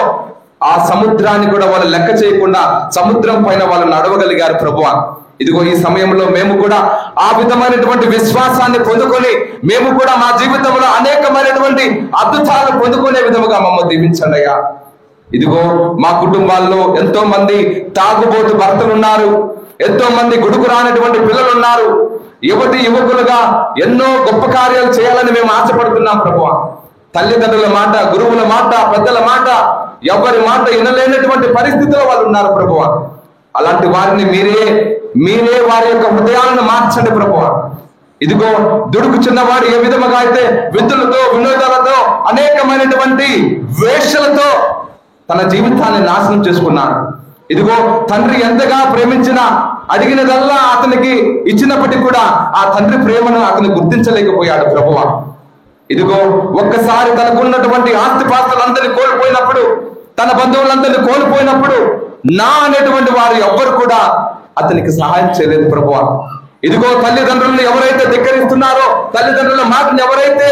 ఆ సముద్రాన్ని కూడా వాళ్ళు లెక్క చేయకుండా సముద్రం పైన వాళ్ళు నడవగలిగారు ప్రభువా. ఇదిగో ఈ సమయంలో మేము కూడా ఆ విధమైనటువంటి విశ్వాసాన్ని పొందుకొని మేము కూడా మా జీవితంలో అనేకమైనటువంటి అద్భుతాలు పొందుకునే విధముగా మమ్మల్ని దీవించండి అయ్యా. ఇదిగో మా కుటుంబాల్లో ఎంతో మంది తాగుబోతు భర్తలు ఉన్నారు, ఎంతో మంది గుడుకు రానటువంటి పిల్లలు ఉన్నారు. యువకులుగా ఎన్నో గొప్ప కార్యాలు చేయాలని మేము ఆశపడుతున్నాం ప్రభువా. తల్లిదండ్రుల మాట, గురువుల మాట, పెద్దల మాట, ఎవరి మాట వినలేనటువంటి పరిస్థితిలో వాళ్ళు ఉన్నారు ప్రభువా. అలాంటి వారిని మీరే వారి యొక్క హృదయాలను మార్చండి ప్రభువా. ఇదిగో దుడుకు చిన్నవాడు ఏ విధముగా అయితే విందులతో వినోదాలతో అనేకమైనటువంటి వేషలతో తన జీవితాన్ని నాశనం చేసుకున్నాడు. ఇదిగో తండ్రి ఎంతగా ప్రేమించినా అడిగినదల్లా అతనికి ఇచ్చినప్పటికీ కూడా ఆ తండ్రి ప్రేమను అతను గుర్తించలేకపోయాడు ప్రభువా. ఇదిగో ఒక్కసారి తనకున్నటువంటి ఆస్తిపాస్తులందరినీ కోల్పోయినప్పుడు, తన బంధువులందరినీ కోల్పోయినప్పుడు నా అనేటువంటి వారు ఎవ్వరు కూడా అతనికి సహాయం చేయలేదు ప్రభువా. ఇదిగో తల్లిదండ్రులను ఎవరైతే ధిక్కరిస్తున్నారో, తల్లిదండ్రుల మాటను ఎవరైతే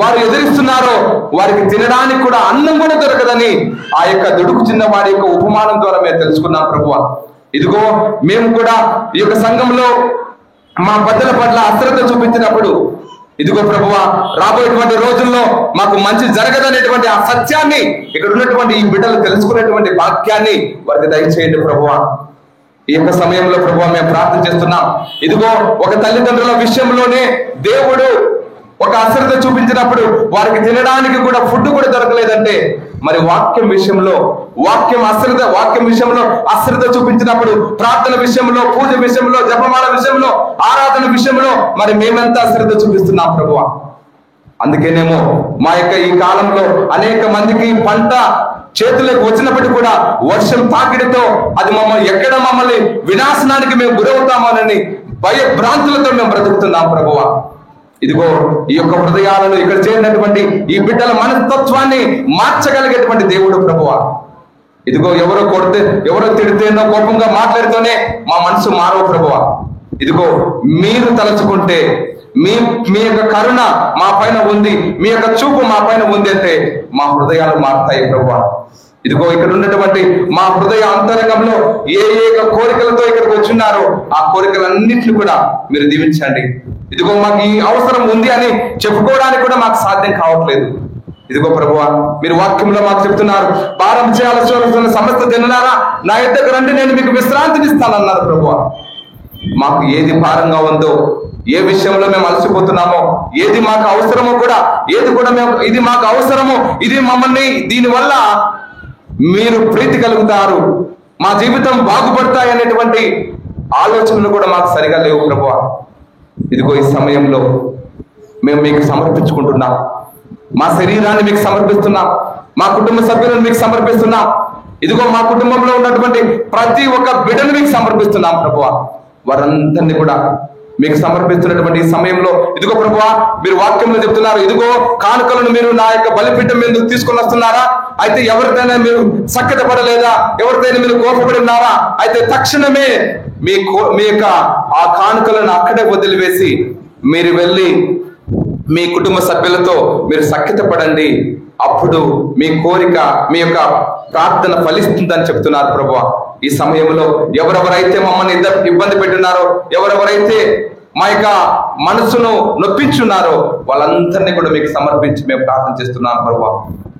వారు ఎదిరిస్తున్నారో వారికి తినడానికి కూడా అన్నం కూడా దొరకదని ఆ యొక్క దుడుకు చిన్న వారి యొక్క ఉపమానం ద్వారా మేము తెలుసుకున్నాం ప్రభువా. ఇదిగో మేము కూడా ఈ యొక్క సంఘంలో మా పెద్దల పట్ల అశ్రద్ధ చూపించినప్పుడు ఇదిగో ప్రభువా, రాబోయేటువంటి రోజుల్లో మాకు మంచి జరగదనేటువంటి ఆ సత్యాన్ని ఇక్కడ ఉన్నటువంటి ఈ బిడ్డలు తెలుసుకునేటువంటి వాక్యాన్ని వారికి దయచేయండి ప్రభువా. ఈ యొక్క సమయంలో ప్రభువా మేము ప్రార్థన చేస్తున్నాం. ఇదిగో ఒక తల్లిదండ్రుల విషయంలోనే దేవుడు ఒక అశ్రద్ధ చూపించినప్పుడు వారికి తినడానికి కూడా ఫుడ్ కూడా దొరకలేదంటే మరి వాక్యం విషయంలో అశ్రద్ధ చూపించినప్పుడు, ప్రార్థన విషయంలో, పూజ విషయంలో, జపమాల విషయంలో, ఆరాధన విషయంలో మరి మేమెంత అశ్రద్ధ చూపిస్తున్నాం ప్రభువా. అందుకేనేమో మా యొక్క ఈ కాలంలో అనేక మందికి పంట చేతులకు వచ్చినప్పటికీ కూడా వర్షం తాకిడితో అది మమ్మల్ని వినాశనానికి మేము గురవుతామోనని భయభ్రాంతులతో మేము బ్రతుకుతున్నాం ప్రభువా. ఇదిగో ఈ యొక్క హృదయాలను ఇక్కడ చేరినటువంటి ఈ బిడ్డల మనస్తత్వాన్ని మార్చగలిగేటువంటి దేవుడు ప్రభువా. ఇదిగో ఎవరో కొడితే, ఎవరో తిడితేనో కోపంగా మాట్లాడితేనే మా మనసు మారవు ప్రభువా. ఇదిగో మీరు తలచుకుంటే మీ యొక్క కరుణ మా పైన ఉంది, మీ యొక్క చూపు మా పైన ఉంది అంటే మా హృదయాలు మారుతాయి ప్రభువా. ఇదిగో ఇక్కడ ఉన్నటువంటి మా హృదయ అంతరంగంలో ఏ కోరికలతో ఇక్కడికి వచ్చున్నారో ఆ కోరికలన్నింటినీ కూడా మీరు దీవించండి. ఇదిగో మాకు ఈ అవసరం ఉంది అని చెప్పుకోవడానికి కూడా మాకు సాధ్యం కావట్లేదు. ఇదిగో ప్రభువా, మీరు వాక్యంలో మాకు చెప్తున్నారు, భారం చేయాల్సిన సమస్త జనులారా నా యొద్దకు రండి, నేను మీకు విశ్రాంతినిస్తానన్నారు ప్రభువా. మాకు ఏది భారంగా ఉందో ఏ విషయంలో మేము అలసిపోతున్నామో, ఏది మాకు అవసరమో కూడా, ఇది మాకు అవసరమో, ఇది మమ్మల్ని దీనివల్ల మీరు ప్రీతి కలుగుతారు, మా జీవితం బాగుపడతాయి అనేటువంటి ఆలోచనలు కూడా మాకు సరిగా లేవు ప్రభువా. ఇదిగో ఈ సమయంలో మేము మీకు సమర్పించుకుంటున్నాం. మా శరీరాన్ని మీకు సమర్పిస్తున్నాం, మా కుటుంబ సభ్యులను మీకు సమర్పిస్తున్నాం. ఇదిగో మా కుటుంబంలో ఉన్నటువంటి ప్రతి ఒక్క బిడ్డను మీకు సమర్పిస్తున్నాం ప్రభువా. వారందరినీ కూడా మీకు సమర్పిస్తున్నటువంటి ఈ సమయంలో ఇదిగో ప్రభువా, మీరు వాక్యంలో చెప్తున్నారు, ఇదిగో కానుకలను మీరు నా యొక్క బలిపీఠం మీద తీసుకొని వస్తున్నారా? అయితే ఎవరికైనా మీరు సఖ్యత పడలేదా? ఎవరికైనా మీరు కోపపడి ఉన్నారా? అయితే తక్షణమే మీ యొక్క ఆ కానుకలను అక్కడే వదిలివేసి మీరు వెళ్ళి మీ కుటుంబ సభ్యులతో మీరు సఖ్యత పడండి. అప్పుడు మీ కోరిక, మీ యొక్క ప్రార్థన ఫలిస్తుందని చెప్తున్నారు ప్రభువా. ఈ సమయంలో ఎవరెవరైతే మమ్మల్ని ఇబ్బంది పెట్టున్నారో, ఎవరెవరైతే మా యొక్క మనసును నొప్పించున్నారో వాళ్ళందరినీ కూడా మీకు సమర్పించి మేము ప్రార్థన చేస్తున్నాం ప్రభువా.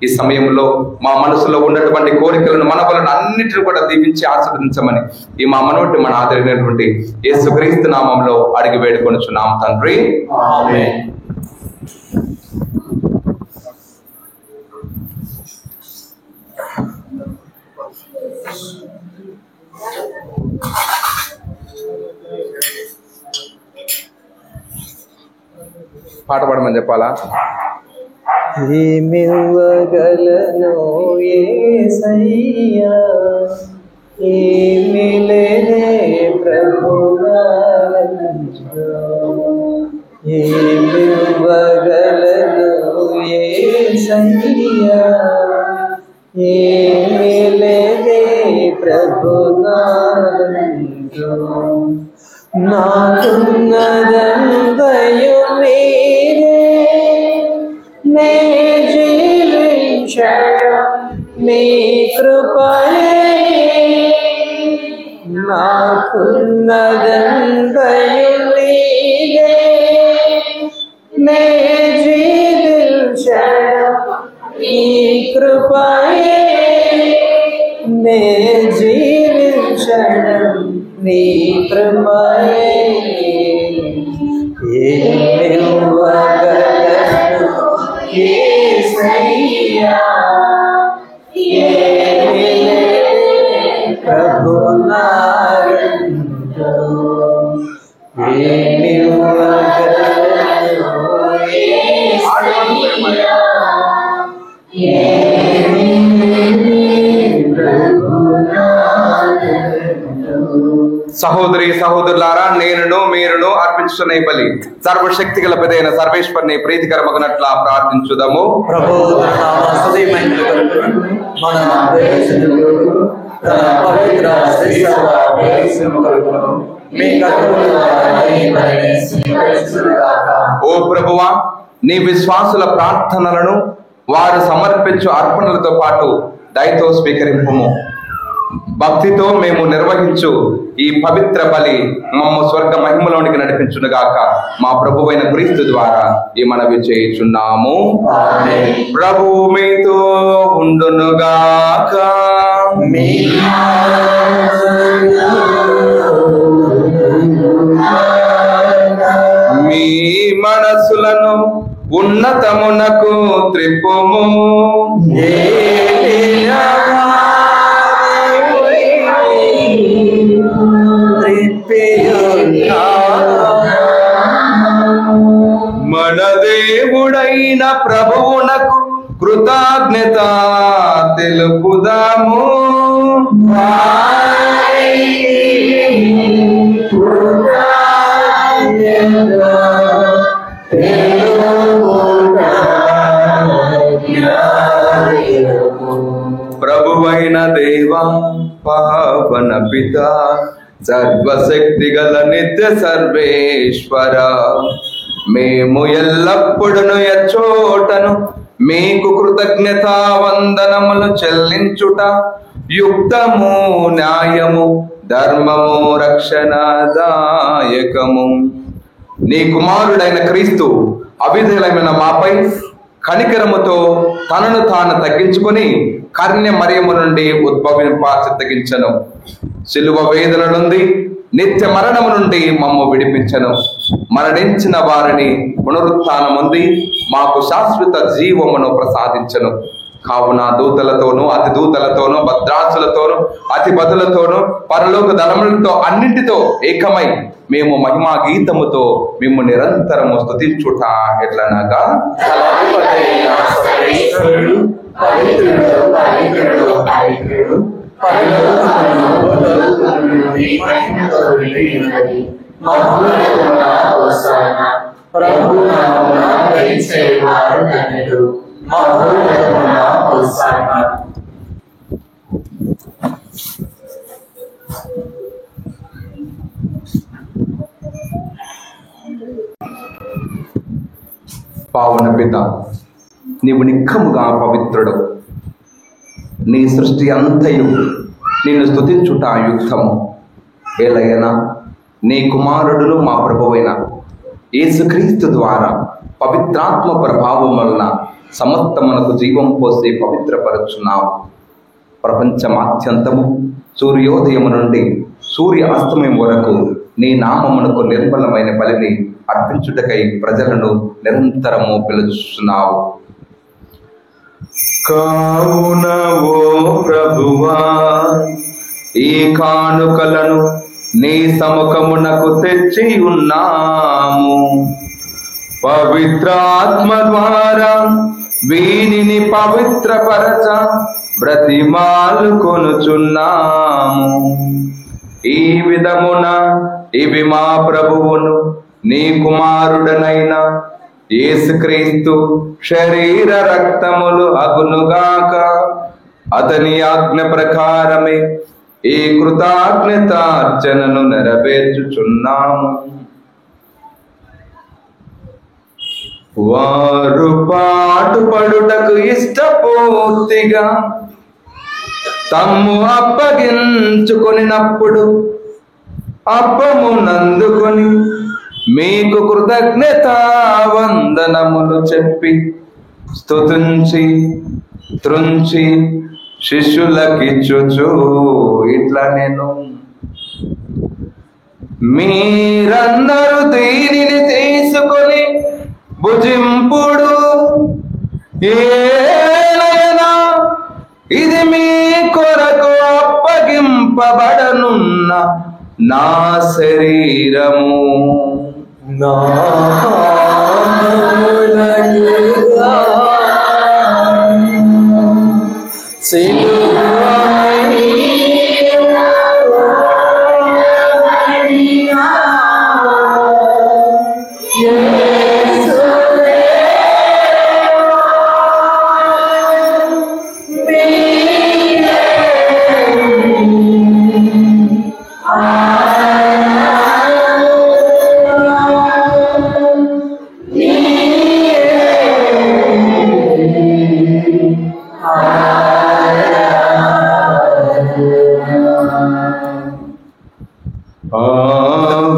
ఈ సమయంలో మా మనసులో ఉన్నటువంటి కోరికలను, మనవలను అన్నిటిని కూడా దీవించి ఆశీర్వదించమని ఈ మా మనవటి మన ఆదరైనటువంటి యేసుక్రీస్తు నామంలో అడిగి వేడుకొనుచున్నాం తండ్రి, ఆమేన్. పాట పాడమని చెప్పాలా? ఏమివ్వగలను యేసయ్యా, ఏమి లేనే ప్రభువా, ఏమివ్వగలను యేసయ్యా, ఏమి లేనే ప్రభువా, నాకున్నదంతయు మీరే, నే జీవించడం మీ కృపయే, నాకున్నదంతయు మీరే, నే జీవించడం మీ కృపయే, నే జీవించడం నీ కృపయే. ఏమివ్వగలను యేసయ్యా, ఏమి లేనే ప్రభు నాయందు, ఏమివ్వగలను యేసయ్యా, ఏమి లేనే ప్రభు నాయందు. సహోదరి సహోదరులారా, నేనును మీరును అర్పించుకునే బలి సర్వశక్తి గల పెదైన సర్వేశ్వరుని ప్రీతికరమగునట్ల ప్రార్థించుదాము. ప్రభు మన పవిత్ర ఓ ప్రభువా, నీ విశ్వాసుల ప్రార్థనలను వారు సమర్పించు అర్పణలతో పాటు దయతో స్వీకరింపుము. భక్తితో మేము నిర్వహించు ఈ పవిత్ర బలి మమ్ము స్వర్గ మహిమలోనికి నడిపించునుగాక. మా ప్రభువైన క్రీస్తు ద్వారా ఈ మనవి చేయుచున్నాము. ప్రభు మీతో ఉండునుగాక. మీ మనసులను ఉన్నతమునకు త్రిప్పుము. మన దేవుడైన ప్రభువునకు కృతజ్ఞత తెలుపుదాము. ప్రభువైన దేవా, పావన పిత, సర్వశక్తి గల నిత్య సర్వేశ్వర, మేము ఎల్లప్పుడూ ఎచ్చోటను మీకు కృతజ్ఞత వందనములు చెల్లించుట యుక్తము, న్యాయము, ధర్మము, రక్షణదాయకము. నీ కుమారుడైన క్రీస్తు అవిధేయులైన మాపై కనికరముతో తనను తాను తగ్గించుకొని కన్య మరియమ్మ నుండి ఉద్భవింప చిత్తగించను. శిలువ వేదన నుండి నిత్య మరణము నుండి మమ్ము విడిపించెను. మరణించిన వారిని పునరుత్థానముంది మాకు శాశ్వత జీవమును ప్రసాదించెను. కావున దూతలతోనూ అతి దూతలతోనూ భద్రాసులతోనూ అతిపతులతోనూ పరలోక దళములతో అన్నింటితో ఏకమై మేము మహిమా గీతముతో మేము నిరంతరము స్తుతించుట ఎట్లనగా పావన పిత, నీవు నిక్కముగా పవిత్రుడు. నీ సృష్టి అంతయు నిన్ను స్తుతించుట యుక్తము. ఏలైనా నీ కుమారుడును మా ప్రభువైన యేసుక్రీస్తు ద్వారా పవిత్రాత్మ ప్రభావం వలన సమస్తమునకు జీవం పోసి పవిత్రపరచున్నావు. ప్రపంచమాత్యంతము సూర్యోదయము నుండి సూర్య అస్తమయం వరకు నీ నామమునకు నిర్మలమైన బలిని అర్పించుటకై ప్రజలను నిరంతరము పిలుచున్నావు. కావున ఓ ప్రభువా, ఈ కానుకలను నీ సముఖమునకు తెచ్చి ఉన్నాము. పవిత్రాత్మ ద్వారా వీనిని పవిత్రపరచ బ్రతిమాలు కొనుచున్నాము. ఈ విధమున ఇవి మా ప్రభువును నీ కుమారుడనైన యేసుక్రీస్తు శరీర రక్తములు అగునుగాక. అతని ఆజ్ఞ ప్రకారమే ఈ కృతజ్ఞతార్చనను నెరవేర్చుచున్నాము. వారు పాటుపడుటకు ఇష్టపూర్తిగా తమ్ము అప్పగించుకొనినప్పుడు అప్పమునందుకొని మీకు కృతజ్ఞతా వందనములు చెప్పి స్తుతించి త్రుంచి శిష్యులకిచ్చుచు ఇట్లా నేను, మీరందరూ దీనిని తీసుకొని భుజింపుడు. ఏలైనా ఇది మీ కొరకు అప్పగింపబడనున్న నా శరీరము.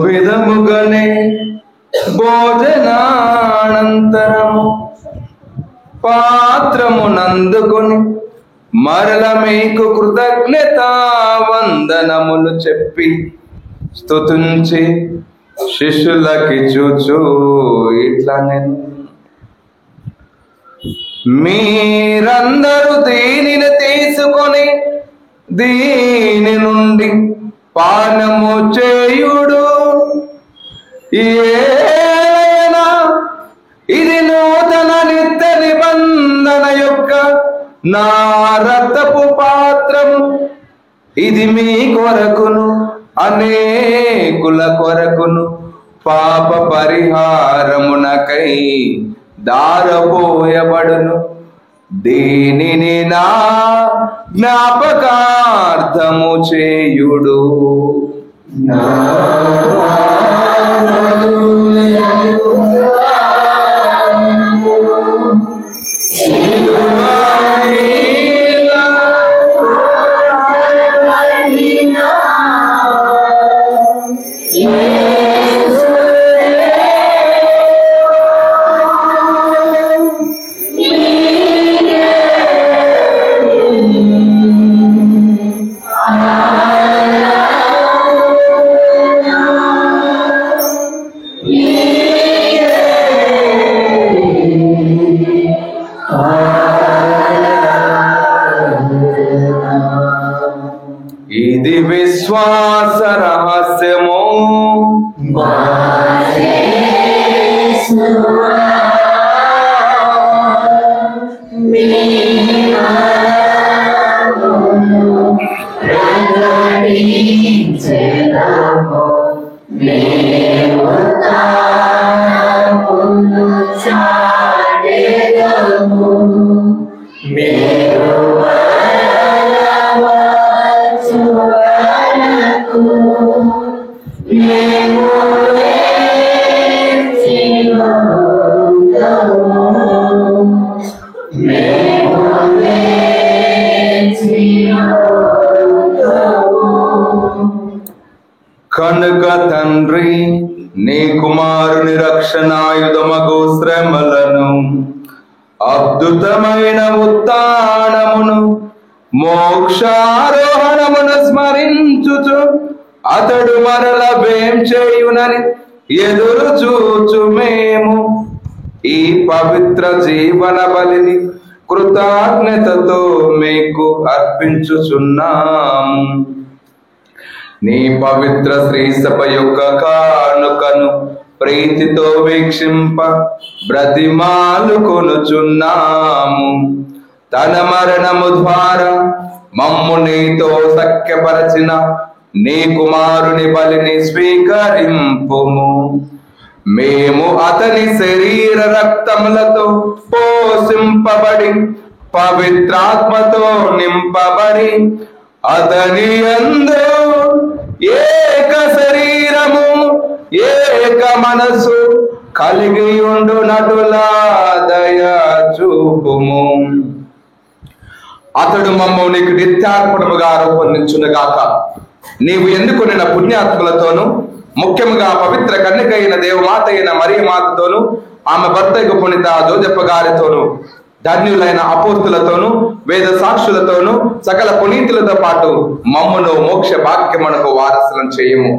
విధముగానే భోజనానంతరము పాత్రమునందుకొని మరల మీకు కృతజ్ఞతా వందనములు చెప్పి స్తుతించి శిష్యులకిచ్చుచు ఇట్లా నేను, మీరందరూ దీనిని తీసుకొని దీని నుండి పానము చేయుడు. ఏలైనా ఇది నూతన నిత్య నిబంధన యొక్క నా రక్తపు పాత్రము. ఇది మీ కొరకును అనేకుల కొరకును పాప పరిహారమునకై దారపోయబడును. దీనిని నా జ్ఞాపకార్థము చేయుడు. కనుక తండ్రి నీ కుమారుని రక్షణాయుధమగు శ్రమలను అద్భుతమైన ఉత్థానమును మోక్షారోహణమును స్మరించుచు అతడు మరల వేం చేయునని ఎదురు చూచు మేము ఈ పవిత్ర జీవన బలిని కృతజ్ఞతతో మీకు అర్పించుచున్నాము. నీ పవిత్ర శ్రీ సభ యొక్క కానుకను ప్రీతితో వీక్షింప బ్రతిమాలు కొనుచున్నాము. తన మరణము ద్వారా మమ్ము నీతో సఖ్యపరచిన నీ కుమారుని బలిని స్వీకరింపుము. మేము అతని శరీర రక్తములతో పోషింపబడి పవిత్రాత్మతో నింపబడి అతని యందు ఏక శరీరము ఏక మనసు కలిగి ఉండునటులా దయా చూపుము. అతడు మమ్ము నీకు నిత్యార్పణముగా రూపొందించునుగాక. నీవు ఎన్నుకొనిన పుణ్యాత్ములతోనూ ముఖ్యంగా పవిత్ర కన్యక అయిన దేవమాత అయిన మరియమాతతోనూ ఆమె భర్తకు పునీత జోజప్ప గారితోనూ ధన్యులైన అపోస్తులతోనూ వేద సాక్షులతోనూ సకల పునీతులతో పాటు మమ్మును మోక్ష భాగ్యమునకు వారసులను చేయము.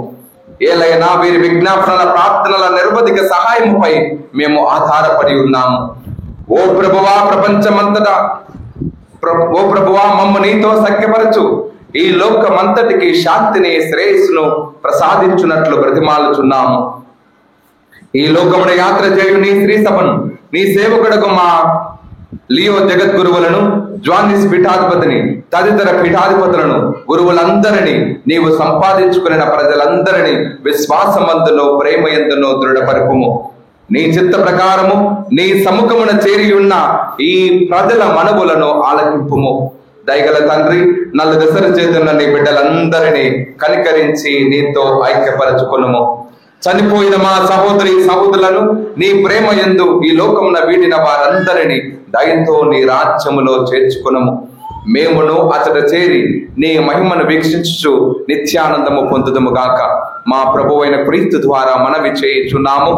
ఏలైనా వీరి విజ్ఞాపనల ప్రార్థనల నిరవధిక సహాయముపై మేము ఆధారపడి ఉన్నాము. ఓ ప్రభువా, ప్రపంచమంతటా ఓ ప్రభువా, మమ్ము నీతో సఖ్యపరచు. ఈ లోకమంతటికి శాంతిని శ్రేయస్సును ప్రసాదించున్నట్లు బ్రతిమాలుచున్నాము. ఈ లోకమున యాత్ర చేయు నీ శ్రీ సభను, నీ సేవకుడకు మా లియో జగద్గురువులను, జ్వానిస్ పీఠాధిపతిని, తదితర పీఠాధిపతులను, గురువులందరినీ, నీవు సంపాదించుకున్న ప్రజలందరినీ విశ్వాసమందును ప్రేమయందును దృఢపరుపుము. నీ చిత్త ప్రకారము నీ సముఖమున చేరి ఉన్న ఈ ప్రజల మనవులను ఆలకింపుము. దయగల తండ్రి, నల్ల దశర చేతున్న నీ బిడ్డలందరినీ కనికరించి నీతో ఐక్యపరచుకొనుము. చనిపోయిన మా సహోదరి సహోదరులను నీ ప్రేమ యందు ఈ లోకమున వీడిన వారందరినీ దయతో నీ రాజ్యములో చేర్చుకొనుము. మేమును అతడు చేరి నీ మహిమను వీక్షించుచు నిత్యానందము పొందుదము గాక. మా ప్రభువైన క్రీస్తు ద్వారా మనవి చేయుచున్నాము.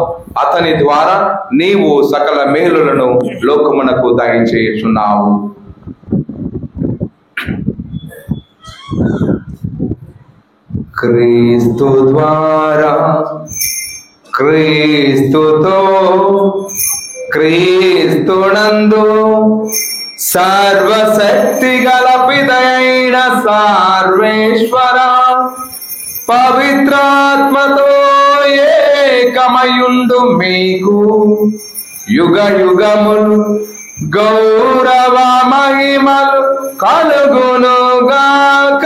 అతని ద్వారా నీవు సకల మేలులను లోకమునకు దయచేయుచున్నావు. క్రీస్తు ద్వారా, క్రీస్తుతో, క్రీస్తునందు సర్వశక్తి గల పితయైన సర్వేశ్వర పవిత్రాత్మతో ఏకమయుండు మీకు యుగ యుగములు గౌరవ మహిమలు కలుగునుగాక.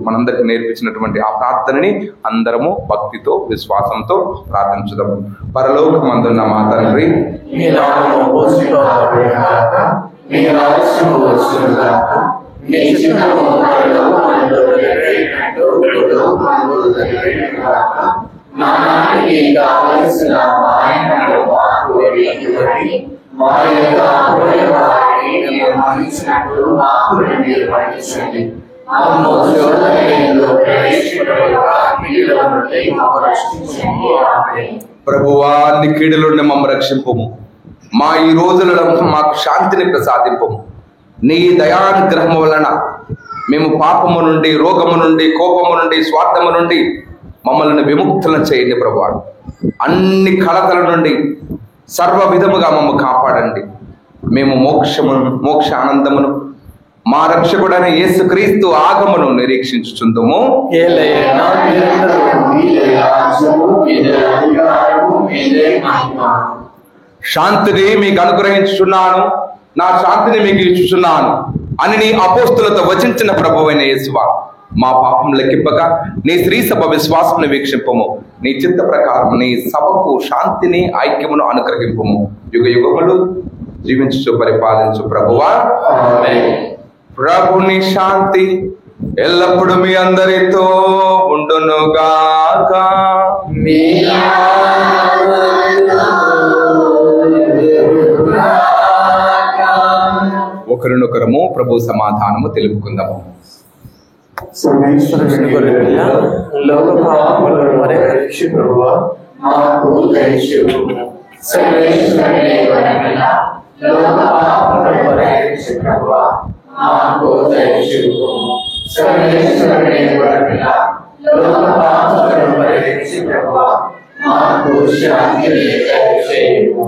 మనందరికి నేర్పించినటువంటి ఆ ప్రార్థనని అందరము భక్తితో విశ్వాసంతో ప్రార్థించుదాము. పరలోకమందున్న మా తండ్రి, మీ నామము పూజింపబడుగాక, మీ రాజ్యము వచ్చుగాక, మీ చిత్తము పరలోకమందు నెరవేరినట్టు భూలోకమందు నెరవేరుగాక. నానాటికి కావలసిన మాయను మాకు ఇవ్వండి. మా యొక్క అపరాధాన్ని మేము మన్నించినట్టు మాకు మీరు మన్నించండి. మమ్ము శోధనలో ప్రవేశపెట్టక కీడుల నుండి మమ్ము రక్షించండి. ఆమేన్. ప్రభువా, నీ కీడుల నుండి మమ్ము రక్షింపుము. మా ఈ రోజులలో మాకు శాంతిని ప్రసాదింపుము. నీ దయానుగ్రహము వలన మేము పాపము నుండి, రోగము నుండి, కోపము నుండి, స్వార్థము నుండి మమ్మల్ని విముక్తులను చేయండి ప్రభువా. అన్ని కలతల నుండి సర్వ విధముగా మమ్మల్ని కాపాడండి. మేము మోక్ష ఆనందమును మా రక్షకుడైన యేసుక్రీస్తు ఆగమను నిరీక్షించుచుందుము. శాంతిని మీకు అనుగ్రహించుచున్నాను, నా శాంతిని మీకు ఇచ్చుచున్నాను అని నీ అపోస్తులతో వచించిన ప్రభువైన యేసువా, మా పాపం లెక్కింపక నీ శ్రీ సభ విశ్వాసమును వీక్షింపము. నీ చిత్త ప్రకారం నీ సభకు శాంతిని, ఐక్యమును అనుగ్రహింపము. యుగ యుగములు జీవించు పరిపాలించు ప్రభువా. ప్రభుని శాంతి ఎల్లప్పుడు మీ అందరితో ఉండునుగాక. ఒకరినొకరము ప్రభు సమాధానము తెలుపుకుందాము. లోక పాపములను పరిహరించు ప్రభువా, మాకు దయచేయు. సర్వేశ్వరుని వరమిల్ల లోక పాపములను పరిహరించు ప్రభువా, మాకు దయచేయు. సర్వేశ్వరుని వరమిల్ల లోక పాపములను పరిహరించు ప్రభువా, మాకు శాంతిని దయచేయు.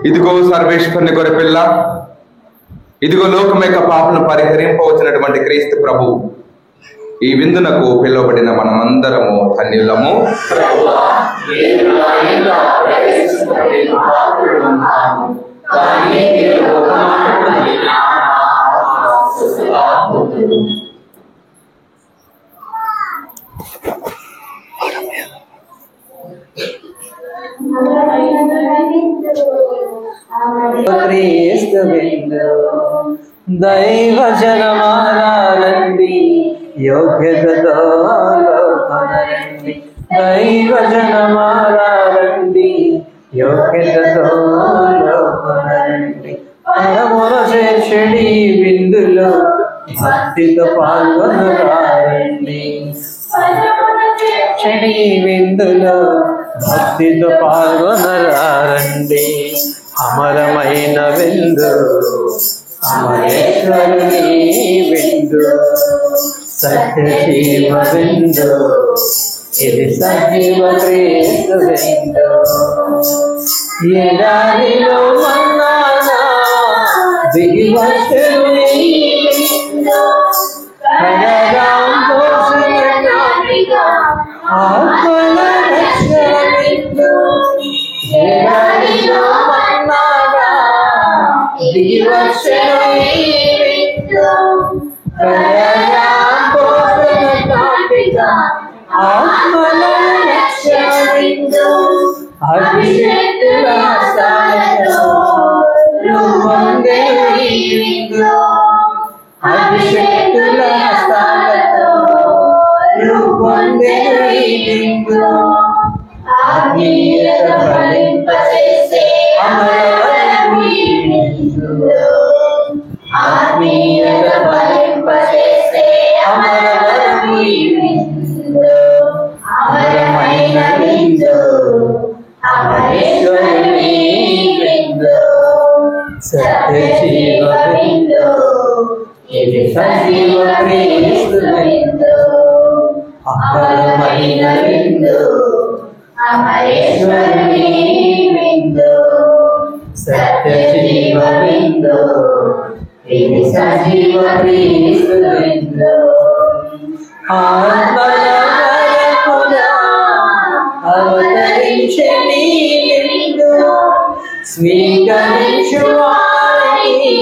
ఇదిగో సర్వేశ్వరుని గొర్రెపిల్ల, ఇదిగో లోకం యొక్క పాపను పరిహరింపవచ్చినటువంటి క్రీస్తు ప్రభు. ఈ విందునకు పిలువబడిన మనమందరము ధన్యులము. దైవ జనమారండి, యోగ్యతతో లోపరండి. దైవ జనమారండి, యోగ్యతతో లోపరండి. పరమున చేర్చడి విందులో భక్తితో పాల్గొనరండి. చెడి విందులో భక్తితో పాల్గొనరండి. అమరమైన విందు, అమరేశ్వరుని విందు, సత్యజీవ విందు, ఇది సజీవ క్రీస్తు విందు. ఎడారిలో మన్నానా దిగి వచ్చుని విందు, కనరాం పోషణ ఆత్మల రక్షణ విందు. ఎడారిలో మన్నానా దిగి వచ్చుని విందు, కనరాం పోషణ ఆత్మల రక్షణ విందు. అభిషేకుల హస్తాలతో రూపొందెను ఈ విందు. అభిషేకుల హస్తాలతో రూపొందెను ఈ విందు. ఆత్మీయత ఫలింపచేసే అమరవరము ఈ విందు. ఆత్మీయత ఫలింపచేసే అమరవరము ఈ విందు. అమరమైన విందు, అమరేశ్వరుని విందు, సత్యజీవ విందు, ఇది సజీవ క్రీస్తు విందు. అమరమైన విందు, అమరేశ్వరుని విందు, సత్యజీవ విందు, ఇది సజీవ క్రీస్తు విందు. అవతరించని విందు, స్వీకరించు వారికి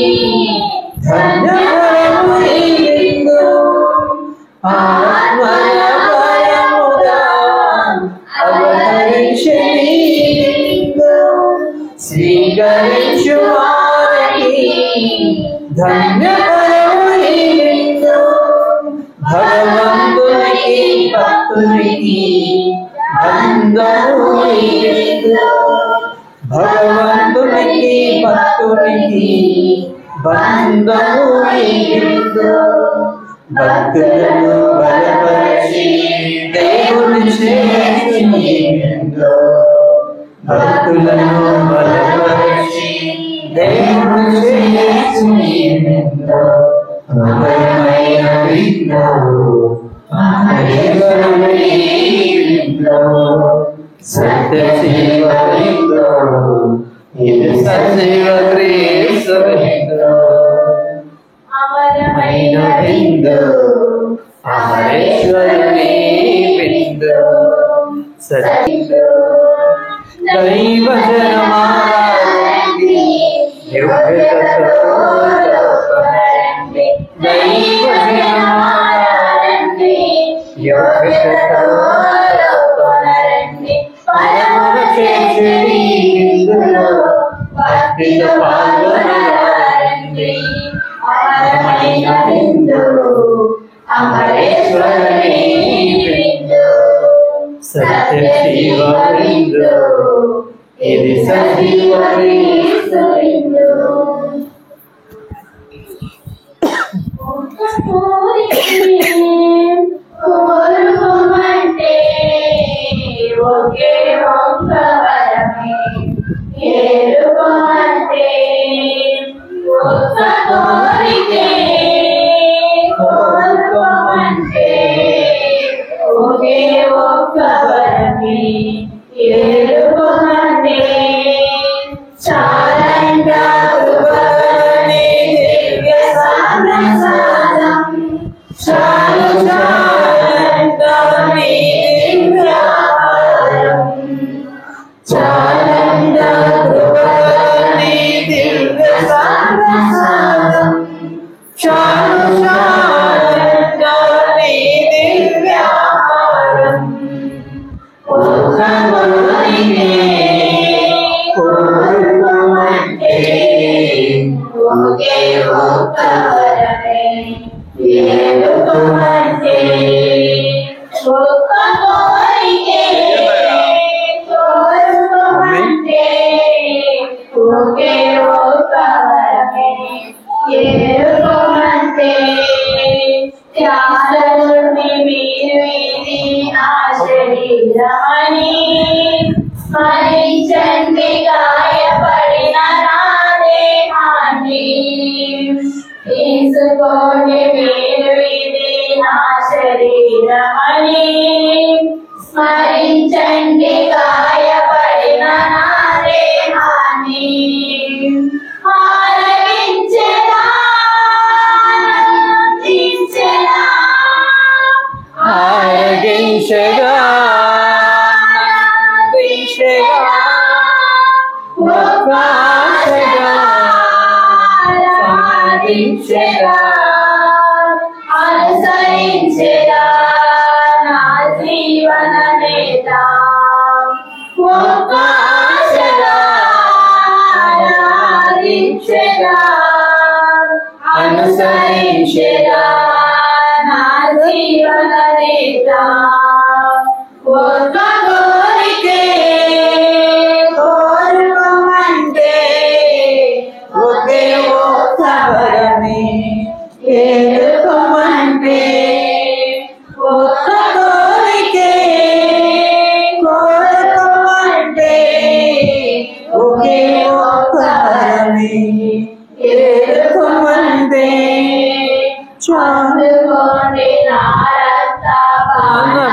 ధన్యవరము ఈ విందు. ఆత్మల భయముగా అవతరించని విందు, స్వీకరించు వారికి ధన్యవరము ఈ విందు. భగవంతునికి భక్తునికి బంధము ఈ భగవంతునికి భక్తునికి బంధము విందు. భక్తులను బలపరిచి దేవుని చేసి విందు. భక్తులను బలపరిచి దేవుని చేసి విందు. అమరమైన విందు, అమరేశ్వరుని విందు. సత్య శివ విందు, ఇది సజీవ క్రీస్తు విందు. అమరమైన విందు, అమరేశ్వరుని విందు. సత్య దైవ జనమారండి, యోగ్యతతో జపరండి. దైవ జనమారండి, యోగ్యతతో జపరండి. పరమ చేసేది విందులో భక్తితో పాల్గొనరండి. అమరమైన విందు, అమరేశ్వరుని విందు. సత్య శివ విందు, ఇది సజీవ క్రీస్తు విందు. కోరుకోమంటే ఒకే ఒక్క వరమే, ఏరుకోమంటే ఒక్క కోరికే. కోరుకోమంటే ఒకే ఒక్క వరమే, ఏరుకోమంటే చాలంగా కృపనే దివ్య సాధనం. చాలు చాలంగా నీ దివ్యాహారం. చాలంగా కృపనే దివ్య సాధనం. చాలు చాలంగా నీ దివ్యాహారం. ఒక్క కోరికే కోరుకోమంటే ఒకే ఒక్క వరమే, ఏరుకోమంటే ఒక్క కోరికే. కోరుకోమంటే ఒకే ఒక్క వరమే, ఏరుకోమంటే త్యాగలుని మీరు ఇది నా శరీరమని స్మరించండి. గాయపడిన నా దేహాన్ని తీసుకోండి మీరు ఇది నా శరీరమని స్మరించండి. గాయపడిన నా దేహాన్ని ఆరగించెదా, ఆనందించెదా, ఆరగించగా ఆనందించగా ఒక్క ఆశగా సాధించగా అనుసరించెదా నా జీవన నేత. ఒక్క ఆశగా ఆరాధించెదా, అనుసరించెదా నా జీవన నేత. ఒక్క కోరికే కోరుకోమంటే ఒకే ఒక్క వరమే, ఏరుకోమంటే ఒక్క కోరికే. కోరుకోమంటే ఒకే ఒక్క వరమే, ఏరుకోమంటే చాలుకోండి నా రక్త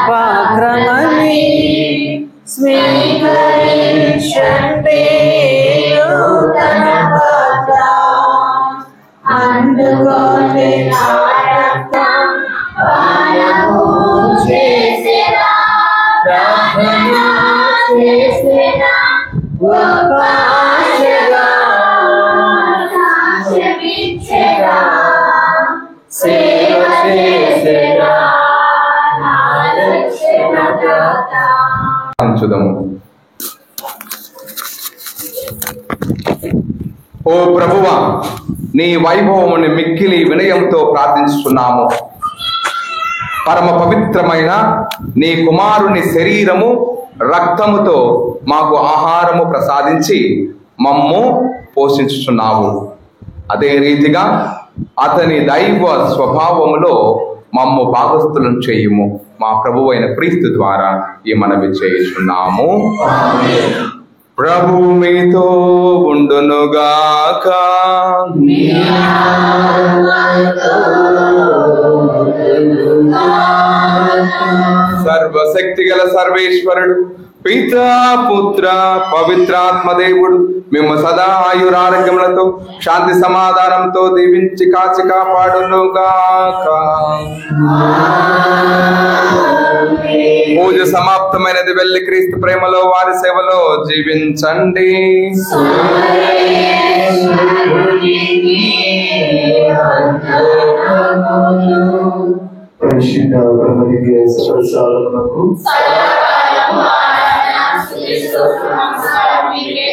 పాత్రమని స్వీకరించండి నూతన పాత్ర. అందుకోండి నా రక్తం పానము చేసేదా, ప్రార్థన చేసేదా, గొప్ప ఆశగా సాక్ష్యమిచ్చేదా, సేవ చేసేదా నా రక్షణదాత. చూద్దాము. ఓ ప్రభువా, నీ వైభవముని మిక్కిలి వినయంతో ప్రార్థించుతున్నాము. పరమ పవిత్రమైన నీ కుమారుని శరీరము రక్తముతో మాకు ఆహారము ప్రసాదించి మమ్ము పోషించుచున్నావు. అదే రీతిగా అతని దైవ స్వభావములో మమ్ము భాగస్థులను చేయుము. మా ప్రభువు అయిన క్రీస్తు ద్వారా ఈ మనవి చేయుచున్నాము. ప్రభు మీతో ఉండునుగాక. సర్వశక్తి గల సర్వేశ్వరుడు పితా పుత్ర పవిత్రాత్మ దేవుడు మేము సదా ఆయురారోగ్యములతో శాంతి సమాధానంతో దీవించి కాచి కాపాడునుగాక. పూజ సమాప్తమైనది. వెళ్ళి క్రీస్తు ప్రేమలో వారి సేవలో జీవించండి. పరిశుద్ధ బ్రహ్మదివ్య ప్రసాదమునకు సదాకాలం ఆరాధన స్తుతి స్తోత్రం నమస్కారం మీకే